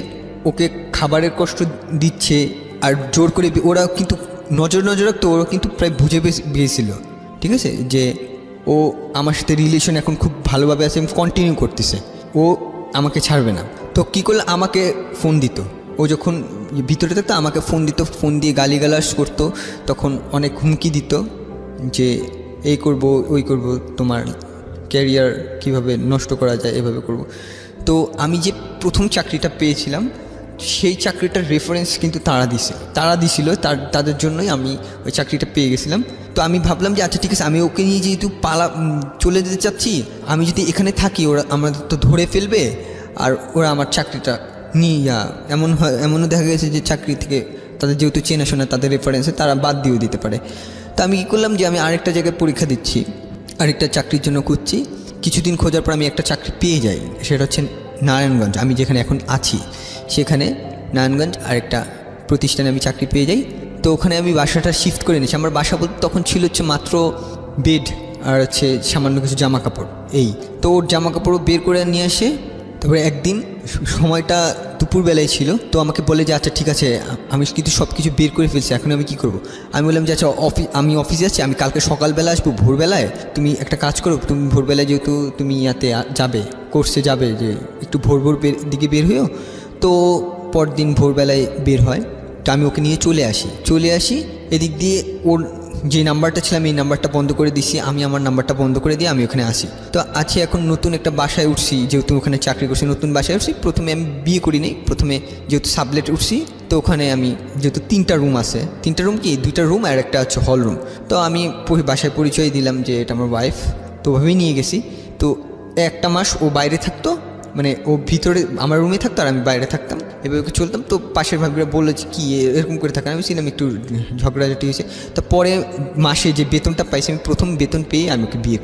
ওকে খাবারের কষ্ট দিচ্ছে আর জোর করে, ওরা কিন্তু নজর রাখতো, ওরা কিন্তু প্রায় বুঝে গিয়েছিল, ঠিক আছে, যে ও আমার সাথে রিলেশন এখন খুব ভালোভাবে আছে, কন্টিনিউ করতেছে, ও আমাকে ছাড়বে না। তো কী করলে আমাকে ফোন দিত, ও যখন ভিতরে থাকতো আমাকে ফোন দিত, ফোন দিয়ে গালিগালাজ করতো, তখন অনেক হুমকি দিত যে এই করব ওই করব, তোমার ক্যারিয়ার কিভাবে নষ্ট করা যায়, এভাবে করব। তো আমি যে প্রথম চাকরিটা পেয়েছিলাম, সেই চাকরিটার রেফারেন্স কিন্তু তারা দিছিল, তাদের জন্যই আমি ওই চাকরিটা পেয়ে গেছিলাম। তো আমি ভাবলাম যে আচ্ছা ঠিক আছে, আমি ওকে নিয়ে যেহেতু চলে যেতে চাচ্ছি, আমি যদি এখানে থাকি ওরা আমাদের তো ধরে ফেলবে, আর ওরা আমার চাকরিটা নিয়ে এমনও দেখা গেছে যে চাকরি থেকে তাদের যেহেতু চেনাশোনা, তাদের রেফারেন্সে তারা বাদ দিয়েও দিতে পারে। তো আমি কী করলাম যে আমি আরেকটা জায়গায় পরীক্ষা দিচ্ছি, আরেকটা চাকরির জন্য খুঁজছি। কিছুদিন খোঁজার পর আমি একটা চাকরি পেয়ে যাই, সেটা হচ্ছে নারায়ণগঞ্জ, আমি যেখানে এখন আছি সেখানে নারায়ণগঞ্জ আরেকটা প্রতিষ্ঠানে আমি চাকরি পেয়ে যাই। তো ওখানে আমি বাসাটা শিফট করে নিয়েছি। আমার বাসা বলতে তখন ছিল হচ্ছে মাত্র বেড আর হচ্ছে সামান্য কিছু জামা কাপড়, এই তো ওর জামা কাপড়ও বের করে নিয়ে আসে। তারপরে একদিন সময়টা দুপুরবেলায় ছিল, তো আমাকে বলে যে আচ্ছা ঠিক আছে আমি কিন্তু সব কিছু বের করে ফেলছি, এখন আমি কী করব। আমি বললাম যে আচ্ছা আমি অফিসে আছি, আমি কালকে সকালবেলা আসবো ভোরবেলায়, তুমি একটা কাজ করো, তুমি ভোরবেলায় যেহেতু তুমি ইয়াতে যাবে কোর্সে যাবে, যে একটু ভোর দিকে বের হইও। তো পরদিন ভোরবেলায় বের হয়, তো আমি ওকে নিয়ে চলে আসি এদিক দিয়ে। ওর যে নাম্বারটা ছিলাম এই নাম্বারটা বন্ধ করে দিছি, আমি আমার নাম্বারটা বন্ধ করে দিয়ে আমি ওখানে আসি। তো আছি এখন নতুন একটা বাসায় উঠছি, যেহেতু ওখানে চাকরি করছি নতুন বাসায় উঠছি। প্রথমে আমি বিয়ে করি নাই, প্রথমে যেহেতু সাবলেট উঠছি, তো ওখানে আমি যেহেতু 3টা রুম আছে, 3টা রুম কি 2টা রুম আর একটা হচ্ছে হল রুম। তো আমি বাসায় পরিচয় দিলাম যে এটা আমার ওয়াইফ, তো ওভাবেই নিয়ে গেছি। তো একটা মাস ও বাইরে থাকতো, মানে ও ভিতরে আমার রুমে থাকতো আর আমি বাইরে থাকতাম, এভাবে চলতাম। তো পাশের ভাবিরা বললো যে কী এরকম করে থাকা, আমি ছিলাম একটু ঝগড়াঝাটি হয়েছে। তো পরে মাসে যে বেতনটা পাইছি, আমি প্রথম বেতন পেয়ে আমি ওকে বিয়ে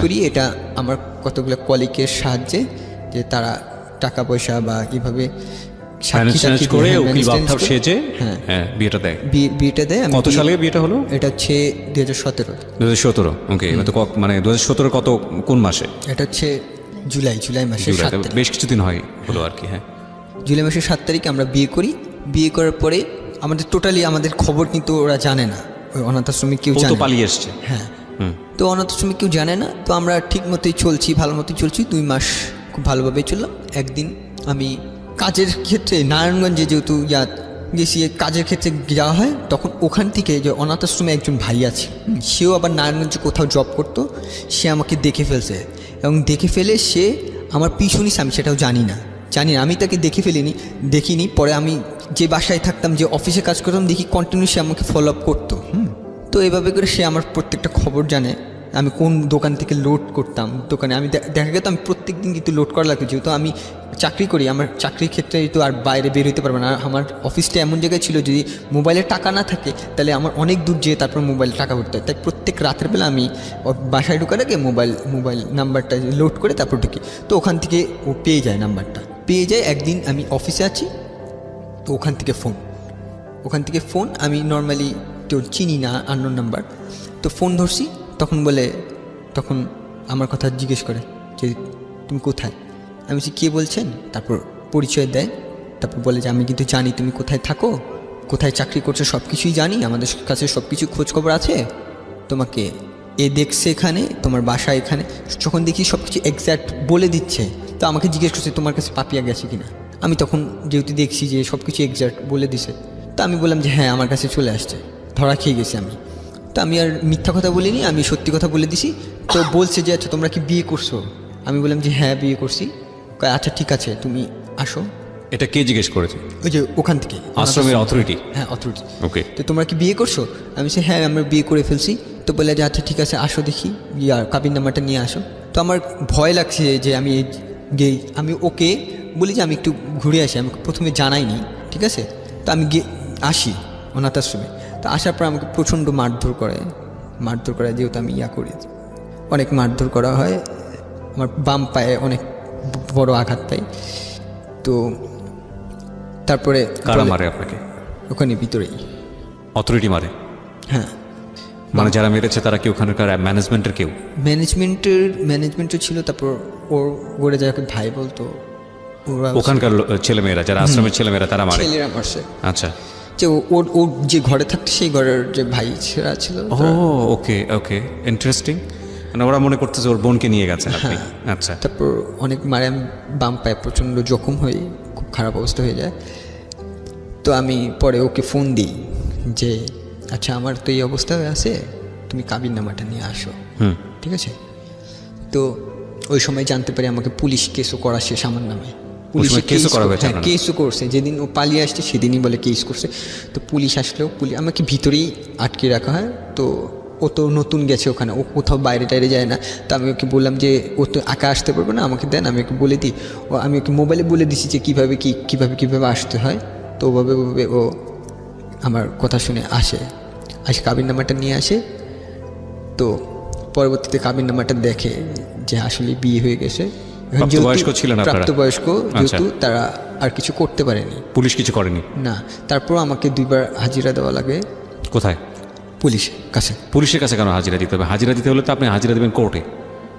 করি। এটা আমার কতগুলো কলিগের সাহায্যে, যে তারা টাকা পয়সা বা এইভাবে করে উকিল বাপ্তাব সেজে বিয়েটা দেয়। বিয়েটা দেয়। কত সালে বিয়েটা হলো? এটা হচ্ছে 2017। ওকে, মানে 2017 কত কোন মাসে? এটা হচ্ছে জুলাই মাসে, বেশ কিছুদিন হলো আর কি। হ্যাঁ, জুলাই মাসের 7 তারিখে আমরা বিয়ে করি। বিয়ে করার পরে আমাদের খবর কিন্তু ওরা জানে না, ওই অনাথ আশ্রমে কেউ জানে না, পালিয়ে এসছে। হ্যাঁ, তো অনাথ আশ্রমে কেউ জানে না। তো আমরা ঠিক মতোই চলছি, ভালো মতোই চলছি, 2 মাস খুব ভালোভাবেই চললাম। একদিন আমি কাজের ক্ষেত্রে নারায়ণগঞ্জে যেহেতু গেছি, কাজের ক্ষেত্রে যাওয়া হয়, তখন ওখান থেকে যে অনাথ আশ্রমে একজন ভাই আছে, সেও আবার নারায়ণগঞ্জে কোথাও জব করতো, সে আমাকে দেখে ফেলছে। এবং দেখে ফেলে সে আমার পিছু নিছে, আমি সেটাও জানি না, আমি তাকে দেখিনি। পরে আমি যে বাসায় থাকতাম, যে অফিসে কাজ করতাম, দেখি কন্টিনিউ সে আমাকে ফলো আপ করতো। তো এভাবে করে সে আমার প্রত্যেকটা খবর জানে, আমি কোন দোকান থেকে লোড করতাম দোকানে। আমি দেখা গেত আমি প্রত্যেক দিন কিন্তু লোড করা লাগতো, যেহেতু আমি চাকরি করি, আমার চাকরির ক্ষেত্রে তো আর বাইরে বের হতে পারবো না। আমার অফিসটা এমন জায়গায় ছিল, যদি মোবাইলে টাকা না থাকে তাহলে আমার অনেক দূর যেয়ে তারপর মোবাইলে টাকা ভরতে হয়। তাই প্রত্যেক রাতের বেলা আমি বাসায় ঢোকার আগে মোবাইল নাম্বারটা লোড করে তারপর ঢুকি। তো ওখান থেকে ও পেয়ে যায় নাম্বারটা, একদিন আমি অফিসে আছি, তো ওখান থেকে ফোন আমি নর্মালি তো চিনি না, আননোন নাম্বার। তো ফোন ধরছি, তখন আমার কথা জিজ্ঞেস করে যে তুমি কোথায়। আমি বলছি কে বলছেন, তারপর পরিচয় দেয়। তারপর বলে যে আমি কিন্তু জানি তুমি কোথায় থাকো, কোথায় চাকরি করছো, সব কিছুই জানি, আমাদের কাছে সব কিছু খোঁজখবর আছে, তোমাকে দেখছে এখানে, তোমার বাসা এখানে। যখন দেখি সব কিছু এক্স্যাক্ট বলে দিচ্ছে, তো আমাকে জিজ্ঞেস করছে তোমার কাছে পাপিয়া গেছে কিনা। আমি তখন যেহেতু দেখছি যে সব কিছু এক্স্যাক্ট বলে দিছে, তো আমি বললাম যে হ্যাঁ আমার কাছে চলে আসছে, ধরা খেয়ে গেছি আমি। তো আমি আর মিথ্যা কথা বলিনি, আমি সত্যি কথা বলে দিছি। তো বলছে যে আচ্ছা তোমরা কি বিয়ে করছো? আমি বললাম যে হ্যাঁ বিয়ে করছি। আচ্ছা ঠিক আছে তুমি আসো। এটা কে জিজ্ঞেস করেছে? ওই যে ওখান থেকে আশ্রমের অথরিটি। হ্যাঁ, অথরিটি। ওকে, তো তোমরা কি বিয়ে করছো? আমি বলছি হ্যাঁ আমরা বিয়ে করে ফেলছি। তো বলে যে আচ্ছা ঠিক আছে আসো দেখি, কাবিন নাম্বারটা নিয়ে আসো। তো আমার ভয় লাগছে যে আমি ওকে বলি যে আমি একটু ঘুরে আসি, আমাকে প্রথমে জানাইনি, ঠিক আছে। তো আমি আসি অনাথ আশ্রমে। তো আসার পর আমাকে প্রচণ্ড মারধর করে, যেহেতু আমি করি, অনেক মারধর করা হয়। আমার বাম পায়ে অনেক বড় আঘাত পাই। তো তারপরে কারা মারে আপনাকে? ওখানে ভিতরেই অথরিটি মারে? হ্যাঁ, মানে যারা মেরেছে তারা কি ওখানকার ম্যানেজমেন্টের কেউ? ম্যানেজমেন্টও ছিল। তারপর ওরা যাকে ভাই বলতো, ওখানকার ছেলেমেয়েরা, যারা আশ্রমের ছেলেমেয়েরা, তারা মারে? ছেলেরা মারছে। আচ্ছা, যে ও যে ঘরে থাকতো সেই ঘরের যে ভাই ছেলেরা ছিল। ওকে, ইন্টারেস্টিং। মানে ওরা মনে করতেছে ওর বোনকে নিয়ে গেছে আপনি। আচ্ছা, তারপর অনেক মারে, আমি বাম পায়ে প্রচণ্ড জখম হয়ে খুব খারাপ অবস্থা হয়ে যায়। তো আমি পরে ওকে ফোন দিই যে আচ্ছা আমার তো এই অবস্থা হয়ে আছে, তুমি কাবিন নামাটা নিয়ে আসো, ঠিক আছে। তো ওই সময় জানতে পারি আমাকে পুলিশ কেসও করা শেষ আমার নামে। কেসও করছে, যেদিন ও পালিয়ে আসছে সেদিনই বলে কেস করছে। তো পুলিশ আসলেও আমাকে ভিতরেই আটকে রাখা হয়। তো ও তো নতুন গেছে ওখানে, ও কোথাও বাইরে টাইরে যায় না। তো আমি ওকে বললাম যে ও তো একা আসতে পারবে না, আমাকে দেন, আমি ওকে বলে দিই। আমি ওকে মোবাইলে বলে দিছি যে কীভাবে আসতে হয়। তো ওভাবে ও আমার কথা শুনে আসে কাবিন নামাটা নিয়ে আসে। তো পরবর্তীতে কাবিন নামাটা দেখে যে আসলে বিয়ে হয়ে গেছে। প্রাপ্তবয়স্ক ছিলেন আপনারা? প্রাপ্তবয়স্ক, আচ্ছা। যেহেতু তারা আর কিছু করতে পারেনি। পুলিশ কিছু করেনি? না, তারপর আমাকে 2বার হাজিরা দেওয়া লাগে কোথায়? পুলিশের কাছে। পুলিশের কাছে কেন হাজিরা দিতে হবে? হাজিরা দিতে হলে তো আপনি হাজিরা দেবেন কোর্টে।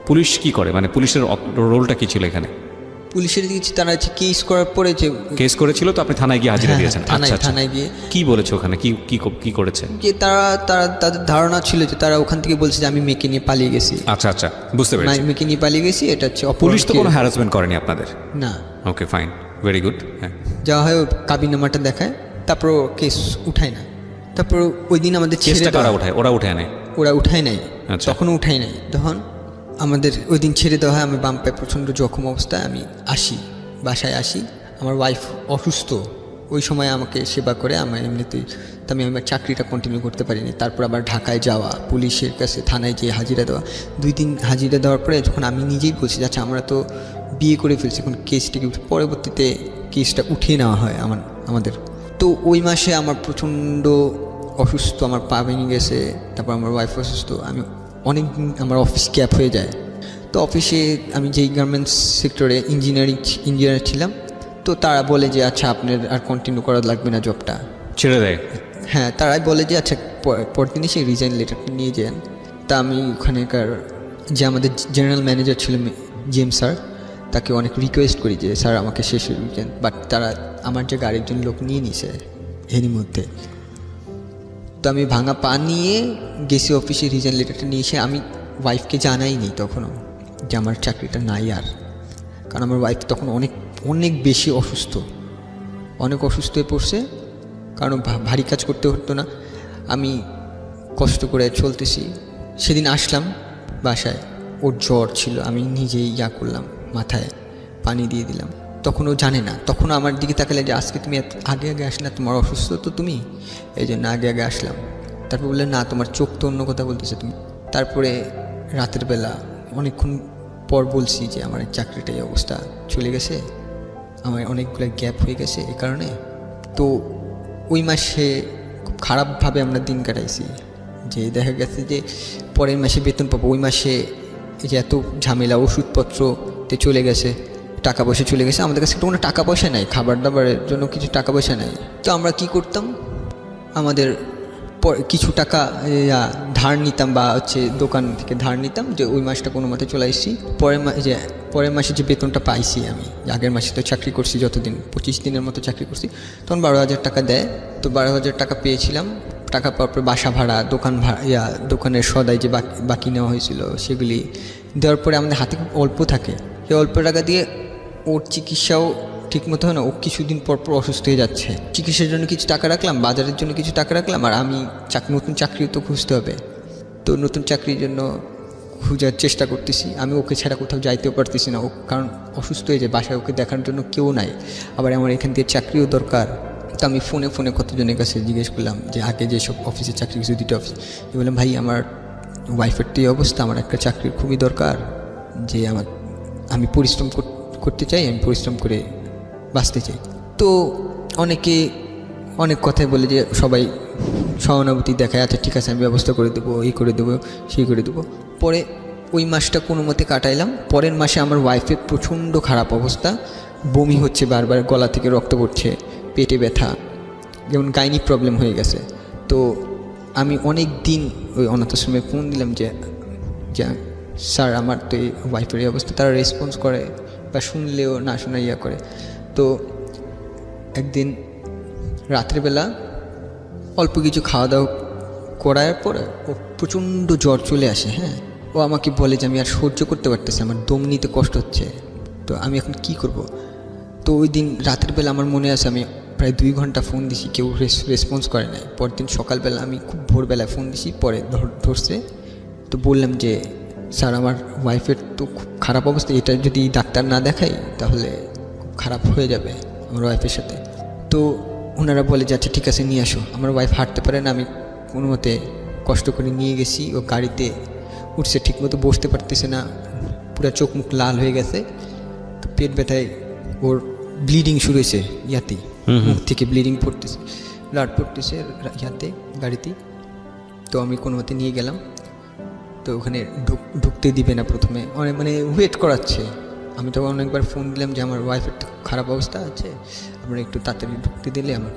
পুলিশ কি করে, মানে পুলিশের রোলটা কি ছিল এখানে? পুলিশের দিকে তারা কেস করার পরে যে কেস করেছিল তো আপনি থানায় গিয়ে হাজিরা হ্যাঁ, দিয়েছেন? থানায় আচ্ছা, আচ্ছা। থানায় গিয়ে কি বলেছে ওখানে, কি কি কি করেছে? যে তাদের ধারণা ছিল যে তারা ওখান থেকে বলছে যে আমি মেয়েকে নিয়ে পালিয়ে গেছি। আচ্ছা আচ্ছা, বুঝতে পেরেছি। মেয়েকে নিয়ে পালিয়ে গেছি, এটা হচ্ছে পুলিশ তো অপহরণ কোনো কেস। হ্যারাসমেন্ট করেনি আপনাদের? না, ওকে, ফাইন, ভেরি গুড। হ্যাঁ, যাওয়া হয়, কাবিনামাটা দেখায়, তারপর কেস উঠায় না। তারপর ওই দিন আমাদের ছেড়ে কেসটা কারা দেওয়া- উঠায়? ওরা উঠে আনে? ওরা উঠায় নাই, আচ্ছা। তখনও উঠায় নাই। তখন আমাদের ওই দিন ছেড়ে দেওয়া হয়, আমি বাম পায়ে প্রচণ্ড জখম অবস্থায় আমি আসি, বাসায় আসি। আমার ওয়াইফ অসুস্থ, ওই সময় আমাকে সেবা করে। আমার এমনিতেই তো আমি আমার চাকরিটা কন্টিনিউ করতে পারিনি। তারপর আবার ঢাকায় যাওয়া, পুলিশের কাছে থানায় যেয়ে হাজিরা দেওয়া, 2 দিন হাজিরা দেওয়ার পরে যখন আমি নিজেই বলছি আচ্ছা আমরা তো বিয়ে করে ফেলছি, এখন কেসটিকে পরবর্তীতে কেসটা উঠিয়ে নেওয়া হয় আমাদের। তো ওই মাসে আমার প্রচণ্ড অসুস্থ, আমার পা ভেঙে গেছে, তারপর আমার ওয়াইফ অসুস্থ, আমি অনেক দিন আমার অফিস গ্যাপ হয়ে যায়। তো অফিসে আমি যেই গার্মেন্টস সেক্টরে ইঞ্জিনিয়ার ছিলাম, তো তারা বলে যে আচ্ছা আপনার আর কন্টিনিউ করা লাগবে না জবটা, ছেড়ে দেয়? হ্যাঁ, তারাই বলে যে আচ্ছা পরদিনই সেই রিজাইন লেটারটা নিয়ে যান। তা আমি ওখানেকার যে আমাদের জেনারেল ম্যানেজার ছিল জিএম স্যার, তাকে অনেক রিকোয়েস্ট করি যে স্যার আমাকে শেষে রিজাইন, বাট তারা আমার যে আরেকজন লোক নিয়ে নিছে এরই মধ্যে। তো আমি ভাঙা পা নিয়ে গেছি অফিসে, রিজাইন লেটারটা নিয়ে এসে আমি ওয়াইফকে জানাইনি তখনও যে আমার চাকরিটা নাই আর, কারণ আমার ওয়াইফ তখন অনেক অনেক বেশি অসুস্থ, অনেক অসুস্থ হয়ে পড়ছে, কারণ ভারী কাজ করতে হতো না। আমি কষ্ট করে চলতেছি। সেদিন আসলাম বাসায়, ওর জ্বর ছিল, আমি নিজেই করলাম, মাথায় পানি দিয়ে দিলাম। তখন ও জানে না, তখন আমার দিকে তাকালে যে আজকে তুমি আগে আগে আসলে, তোমার অসুস্থ তো তুমি, এই জন্য আগে আগে আসলাম। তারপর বললে না তোমার চোখ তো অন্য কথা বলতেছে তুমি। তারপরে রাতের বেলা অনেকক্ষণ পর বলছি যে আমার এই চাকরিটা এই অবস্থা চলে গেছে, আমার অনেকগুলো গ্যাপ হয়ে গেছে এই কারণে। তো ওই মাসে খুব খারাপভাবে আমরা দিন কাটাইছি, যে দেখা গেছে যে পরের মাসে বেতন পাবো, ওই মাসে এই যে এত ঝামেলা, ওষুধপত্রতে চলে গেছে, টাকা পয়সা চলে গেছে, আমাদের কাছে কোনো টাকা পয়সা নাই, খাবার দাবারের জন্য কিছু টাকা পয়সা নাই। তো আমরা কি করতাম, আমাদের কিছু টাকা ধার নিতাম, বা হচ্ছে দোকান থেকে ধার নিতাম, যে ওই মাসটা কোনো মতে চলে আসছি। পরের মাসে যে বেতনটা পাইছি, আমি আগের মাসে তো চাকরি করছি যতদিন, 25 দিনের মতো চাকরি করছি, তখন 12,000 টাকা দেয়। তো 12,000 টাকা পেয়েছিলাম। টাকা পাওয়ার পর বাসা ভাড়া, দোকান ভাড়া, দোকানের সদাই যে বাকি নেওয়া হয়েছিল সেগুলি দেওয়ার পরে আমাদের হাতে খুব অল্প থাকে। সেই অল্প টাকা দিয়ে ওর চিকিৎসাও ঠিকমতো হয় না, ও কিছুদিন পর পর অসুস্থ হয়ে যাচ্ছে। চিকিৎসার জন্য কিছু টাকা রাখলাম, বাজারের জন্য কিছু টাকা রাখলাম, আর আমি নতুন চাকরিও তো খুঁজতে হবে। তো নতুন চাকরির জন্য খোঁজার চেষ্টা করতেছি। আমি ওকে ছাড়া কোথাও যাইতেও পারতেছি না, ও কারণ অসুস্থ হয়ে যায়, বাসায় ওকে দেখার জন্য কেউ নাই, আবার আমার এখান থেকে চাকরিও দরকার। তো আমি ফোনে কতজনের কাছে জিজ্ঞেস করলাম যে আগে যেসব অফিসে চাকরি করছি, 2টা অফিস, বললাম ভাই আমার ওয়াইফের তো এই অবস্থা, আমার একটা চাকরির খুবই দরকার, যে আমি পরিশ্রম করতে চাই, আমি পরিশ্রম করে বাঁচতে চাই। তো অনেকে অনেক কথাই বলে, যে সবাই সহানুভূতি দেখায়, আচ্ছা ঠিক আছে আমি ব্যবস্থা করে দেবো, এই করে দেবো, সেই করে দেবো। পরে ওই মাসটা কোনো মতে কাটাইলাম। পরের মাসে আমার ওয়াইফের প্রচণ্ড খারাপ অবস্থা, বমি হচ্ছে বারবার, গলা থেকে রক্ত পড়ছে, পেটে ব্যথা, যেমন গাইনি প্রবলেম হয়ে গেছে। তো আমি অনেক দিন ওই অনাথ আশ্রমে ফোন দিলাম যে স্যার আমার তো এই ওয়াইফের এই অবস্থা, তারা রেসপন্স করে বা শুনলেও না শোনা করে। তো একদিন রাত্রেবেলা অল্প কিছু খাওয়া দাওয়া করার পরে ও প্রচণ্ড জ্বর চলে আসে। হ্যাঁ, ও আমাকে বলে যে আমি আর সহ্য করতে পারতেছি, আমার দম নিতে কষ্ট হচ্ছে, তো আমি এখন কি করব। তো ওই দিন রাতের বেলা আমার মনে আছে আমি প্রায় 2 ঘন্টা ফোন দিছি, কেউ রেসপন্স করে নাই। পরদিন সকালবেলা আমি খুব ভোরবেলায় ফোন দিছি, পরে ধরছে। তো বললাম যে স্যার আমার ওয়াইফের তো খুব খারাপ অবস্থা, এটা যদি ডাক্তার না দেখাই তাহলে খুব খারাপ হয়ে যাবে আমার ওয়াইফের সাথে। তো ওনারা বলে যে আচ্ছা ঠিক আছে নিয়ে আসো। আমার ওয়াইফ হাঁটতে পারে না, আমি কোনো মতে কষ্ট করে নিয়ে গেছি, ও গাড়িতে উঠছে, ঠিকমতো বসতে পারতেছে না, পুরো চোখ মুখ লাল হয়ে গেছে। তো পেট ব্যথায় ওর ব্লিডিং শুরু হয়েছে, মুখ থেকে ব্লিডিং পড়তেছে, ব্লাড পড়তেছে গাড়িতে। তো আমি কোনো মতে নিয়ে গেলাম। তো ওখানে ঢুকতে দিবে না প্রথমে, অনেক ওয়েট করাচ্ছে, আমি তখন অনেকবার ফোন দিলাম যে আমার ওয়াইফের তো খারাপ অবস্থা আছে, আপনারা একটু তাড়াতাড়ি ঢুকতে দিলে আমার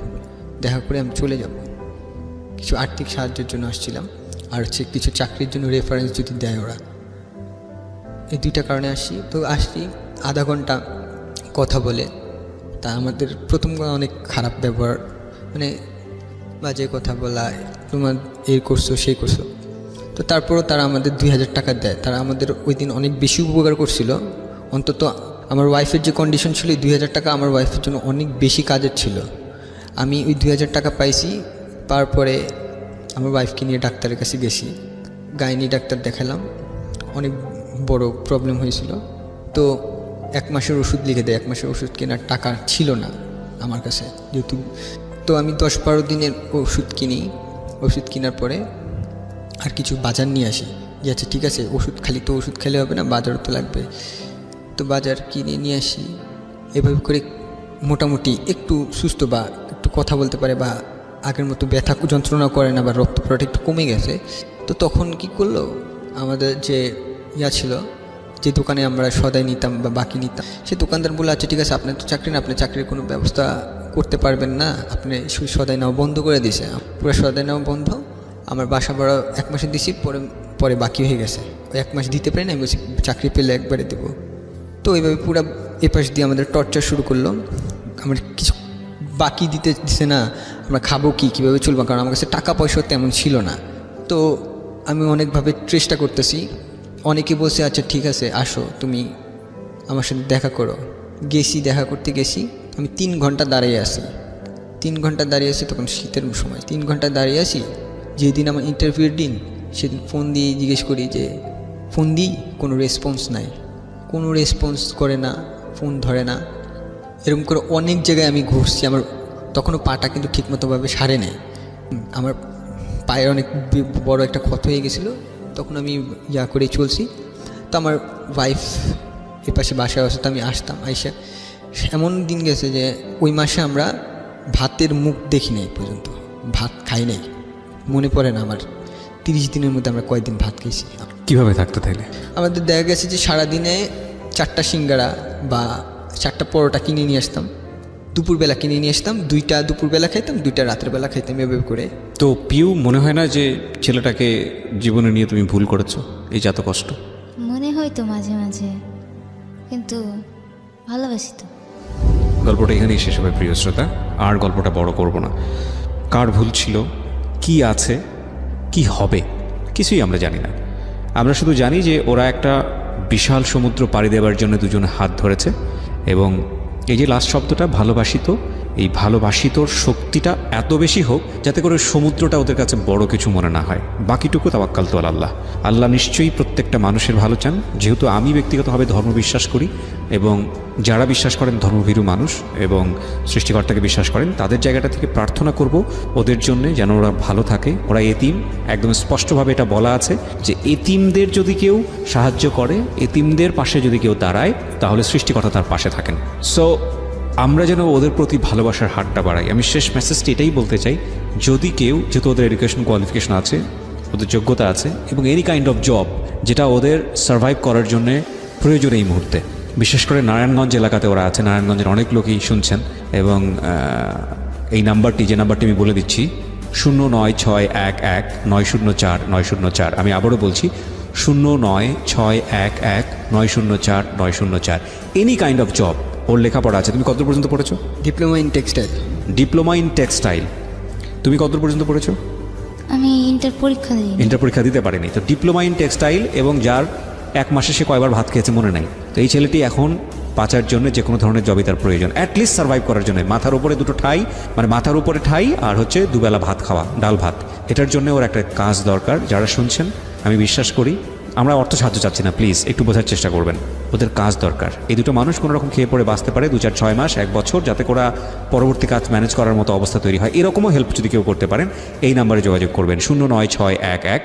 দেখা করে আমি চলে যাব। কিছু আর্থিক সাহায্যের জন্য আসছিলাম, আর হচ্ছে কিছু চাকরির জন্য রেফারেন্স যদি দেয় ওরা, এই দুইটা কারণে আসছি। তো আসছি আধা ঘন্টা কথা বলে, তা আমাদের প্রথম অনেক খারাপ ব্যবহার, মানে বাজে কথা বলা, তোমার এই করছো সেই করছো। তো তারপরও তারা আমাদের 2000 টাকা দেয়। তারা আমাদের ওই দিন অনেক বেশি উপকার করছিল। অন্তত আমার ওয়াইফের যে কন্ডিশন ছিল, 2000 টাকা আমার ওয়াইফের জন্য অনেক বেশি কাজের ছিল। আমি ওই 2000 টাকা পাইছি, পাওয়ার পরে আমার ওয়াইফকে নিয়ে ডাক্তারের কাছে গেছি, গাইনি ডাক্তার দেখালাম, অনেক বড় প্রবলেম হয়েছিল। তো 1 মাসের ওষুধ লিখে দেয়। 1 মাসের ওষুধ কেনার টাকা ছিল না আমার কাছে যেহেতু। তো আমি 10-12 দিনের ওষুধ কিনি। ওষুধ কেনার পরে আর কিছু বাজার নিয়ে আসি, যে আচ্ছা ঠিক আছে, ওষুধ খালি তো ওষুধ খেলে হবে না, বাজারও তো লাগবে। তো বাজার কিনে নিয়ে আসি। এভাবে করে মোটামুটি একটু সুস্থ বা একটু কথা বলতে পারে, বা আগের মতো ব্যথা যন্ত্রণা করে না, বা রক্ত পড়াটা একটু কমে গেছে। তো তখন কি করলো, আমাদের যে ছিল, যে দোকানে আমরা সদাই নিতাম বা বাকি নিতাম, সে দোকানদার বলে আচ্ছা ঠিক আছে, আপনার তো চাকরি না, আপনি চাকরির কোনো ব্যবস্থা করতে পারবেন না, আপনি সদাই নেওয়া বন্ধ করে দিয়েছে। পুরো সদাই নেওয়া বন্ধ। আমার বাসা ভাড়া 1 মাসে দিছি, পরে বাকি হয়ে গেছে। ওই 1 মাস দিতে পারি না, আমি বলছি চাকরি পেলে একবারে দেবো। তো এইভাবে পুরো এপাশ দিয়ে আমাদের টর্চার শুরু করলো। আমার কিছু বাকি দিতে দিছে না, আমরা খাবো কীভাবে চলবো, কারণ আমার কাছে টাকা পয়সা তেমন ছিল না। তো আমি অনেকভাবে চেষ্টা করতেছি। অনেকে বলছে আচ্ছা ঠিক আছে আসো, তুমি আমার সাথে দেখা করো। গেছি, দেখা করতে গেছি। আমি 3 ঘন্টা দাঁড়িয়ে আসি। 3 ঘন্টা দাঁড়িয়ে আসি, তখন শীতের সময়। 3 ঘন্টা দাঁড়িয়ে আসি। যেদিন আমার ইন্টারভিউর দিন, সেদিন ফোন দিয়ে জিজ্ঞেস করি যে ফোন দিই, কোনো রেসপন্স নাই, কোনো রেসপন্স করে না, ফোন ধরে না। এরকম করে অনেক জায়গায় আমি ঘুরছি। আমার তখনও পাটা কিন্তু ঠিকমতোভাবে সারে নেই। আমার পায়ে অনেক বড় একটা ক্ষত হয়ে গেছিলো। তখন আমি করেই চলছি। তো আমার ওয়াইফ এপাশে বাসায় আসতো, আমি আসতাম। আইসা এমন দিন গেছে যে ওই মাসে আমরা ভাতের মুখ দেখি নাই পর্যন্ত, ভাত খাই নাই। মনে পড়ে না আমার 30 দিনের মধ্যে আমরা কয়েকদিন ভাত খেয়েছি। কীভাবে থাকতো তাহলে? আমাদের দেখা গেছে যে সারাদিনে 4টা সিঙ্গারা বা 4টা পরোটা কিনে নিয়ে আসতাম, দুপুরবেলা কিনে নিয়ে আসতাম, 2টা দুপুরবেলা খাইতাম, 2টা রাতের বেলা খাইতাম, এভাবে করে। তো পিউ, মনে হয় না যে ছেলেটাকে জীবনে নিয়ে তুমি ভুল করেছো, এই যত কষ্ট? মনে হয় তো মাঝে মাঝে, কিন্তু ভালোবাসি তো। গল্পটা এখানেই শেষ হবে প্রিয় শ্রোতা, আর গল্পটা বড় করব না। কার ভুল ছিল, কি আছে, কি হবে, কিছুই আমরা জানি না। আমরা শুধু জানি যে ওরা একটা বিশাল সমুদ্র পাড়ি দেওয়ার জন্য দুজন হাত ধরেছে, এবং এই যে লাস্ট শব্দটা ভালোবাসিত, এই ভালোবাসিতর শক্তিটা এত বেশি হোক যাতে করে সমুদ্রটা ওদের কাছে বড় কিছু মনে না হয়। বাকিটুকু তাওয়াক্কাল তো আল্লাহ। আল্লাহ নিশ্চয়ই প্রত্যেকটা মানুষের ভালো চান। যেহেতু আমি ব্যক্তিগতভাবে ধর্ম বিশ্বাস করি, এবং যারা বিশ্বাস করেন ধর্মভীরু মানুষ এবং সৃষ্টিকর্তাকে বিশ্বাস করেন, তাদের জায়গাটা থেকে প্রার্থনা করব ওদের জন্য, যেন ওরা ভালো থাকে। ওরা এতিম, একদম স্পষ্টভাবে এটা বলা আছে যে এতিমদের যদি কেউ সাহায্য করে, এতিমদের পাশে যদি কেউ দাঁড়ায়, তাহলে সৃষ্টিকর্তা তার পাশে থাকেন। সো আমরা যেন ওদের প্রতি ভালোবাসার হাতটা বাড়াই। আমি শেষ মেসেজটি এটাই বলতে চাই, যদি কেউ, যেহেতু ওদের এডুকেশন কোয়ালিফিকেশন আছে, ওদের যোগ্যতা আছে, এবং এনি কাইন্ড অফ জব যেটা ওদের সার্ভাইভ করার জন্যে প্রয়োজন এই মুহূর্তে, বিশেষ করে নারায়ণগঞ্জ এলাকাতে ওরা আছে, নারায়ণগঞ্জের অনেক লোকই শুনছেন, এবং এই নাম্বারটি, যে নাম্বারটি আমি বলে দিচ্ছি, 09611904904। আমি আবারও বলছি 09611904904। এনি কাইন্ড অফ জব, ওর লেখাপড়া আছে। তুমি কত পর্যন্ত পড়েছো? Diploma in textile. Diploma in textile. তুমি কত পর্যন্ত পড়েছো? আমি ইন্টার পরীক্ষা দিই। ইন্টার পরীক্ষা দিতে পারিনি। তো ডিপ্লোমা ইন টেক্সটাইল, এবং যার 1 মাসে সে কয়বার ভাত খেয়েছে মনে নাই। তো এই ছেলেটি এখন বাঁচার জন্য যে কোনো ধরনের জবই তার প্রয়োজন, অ্যাটলিস্ট সার্ভাইভ করার জন্য। মাথার উপরে 2টো ঠাই, মানে মাথার উপরে ঠাই, আর হচ্ছে 2 বেলা ভাত খাওয়া, ডাল ভাত। এটার জন্য ওর একটা কাজ দরকার। যারা শুনছেন, আমি বিশ্বাস করি, আমরা অর্থ সাহায্য চাচ্ছি না, প্লিজ একটু বোঝার চেষ্টা করবেন। ওদের কাজ দরকার। এই 2টো মানুষ কোনো রকম খেয়ে পড়ে বাঁচতে পারে 2, 4, 6 মাস, 1 বছর, যাতে করে পরবর্তী কাজ ম্যানেজ করার মতো অবস্থা তৈরি হয়। এরকমও হেল্প যদি কেউ করতে পারেন, এই নাম্বারে যোগাযোগ করবেন, 09611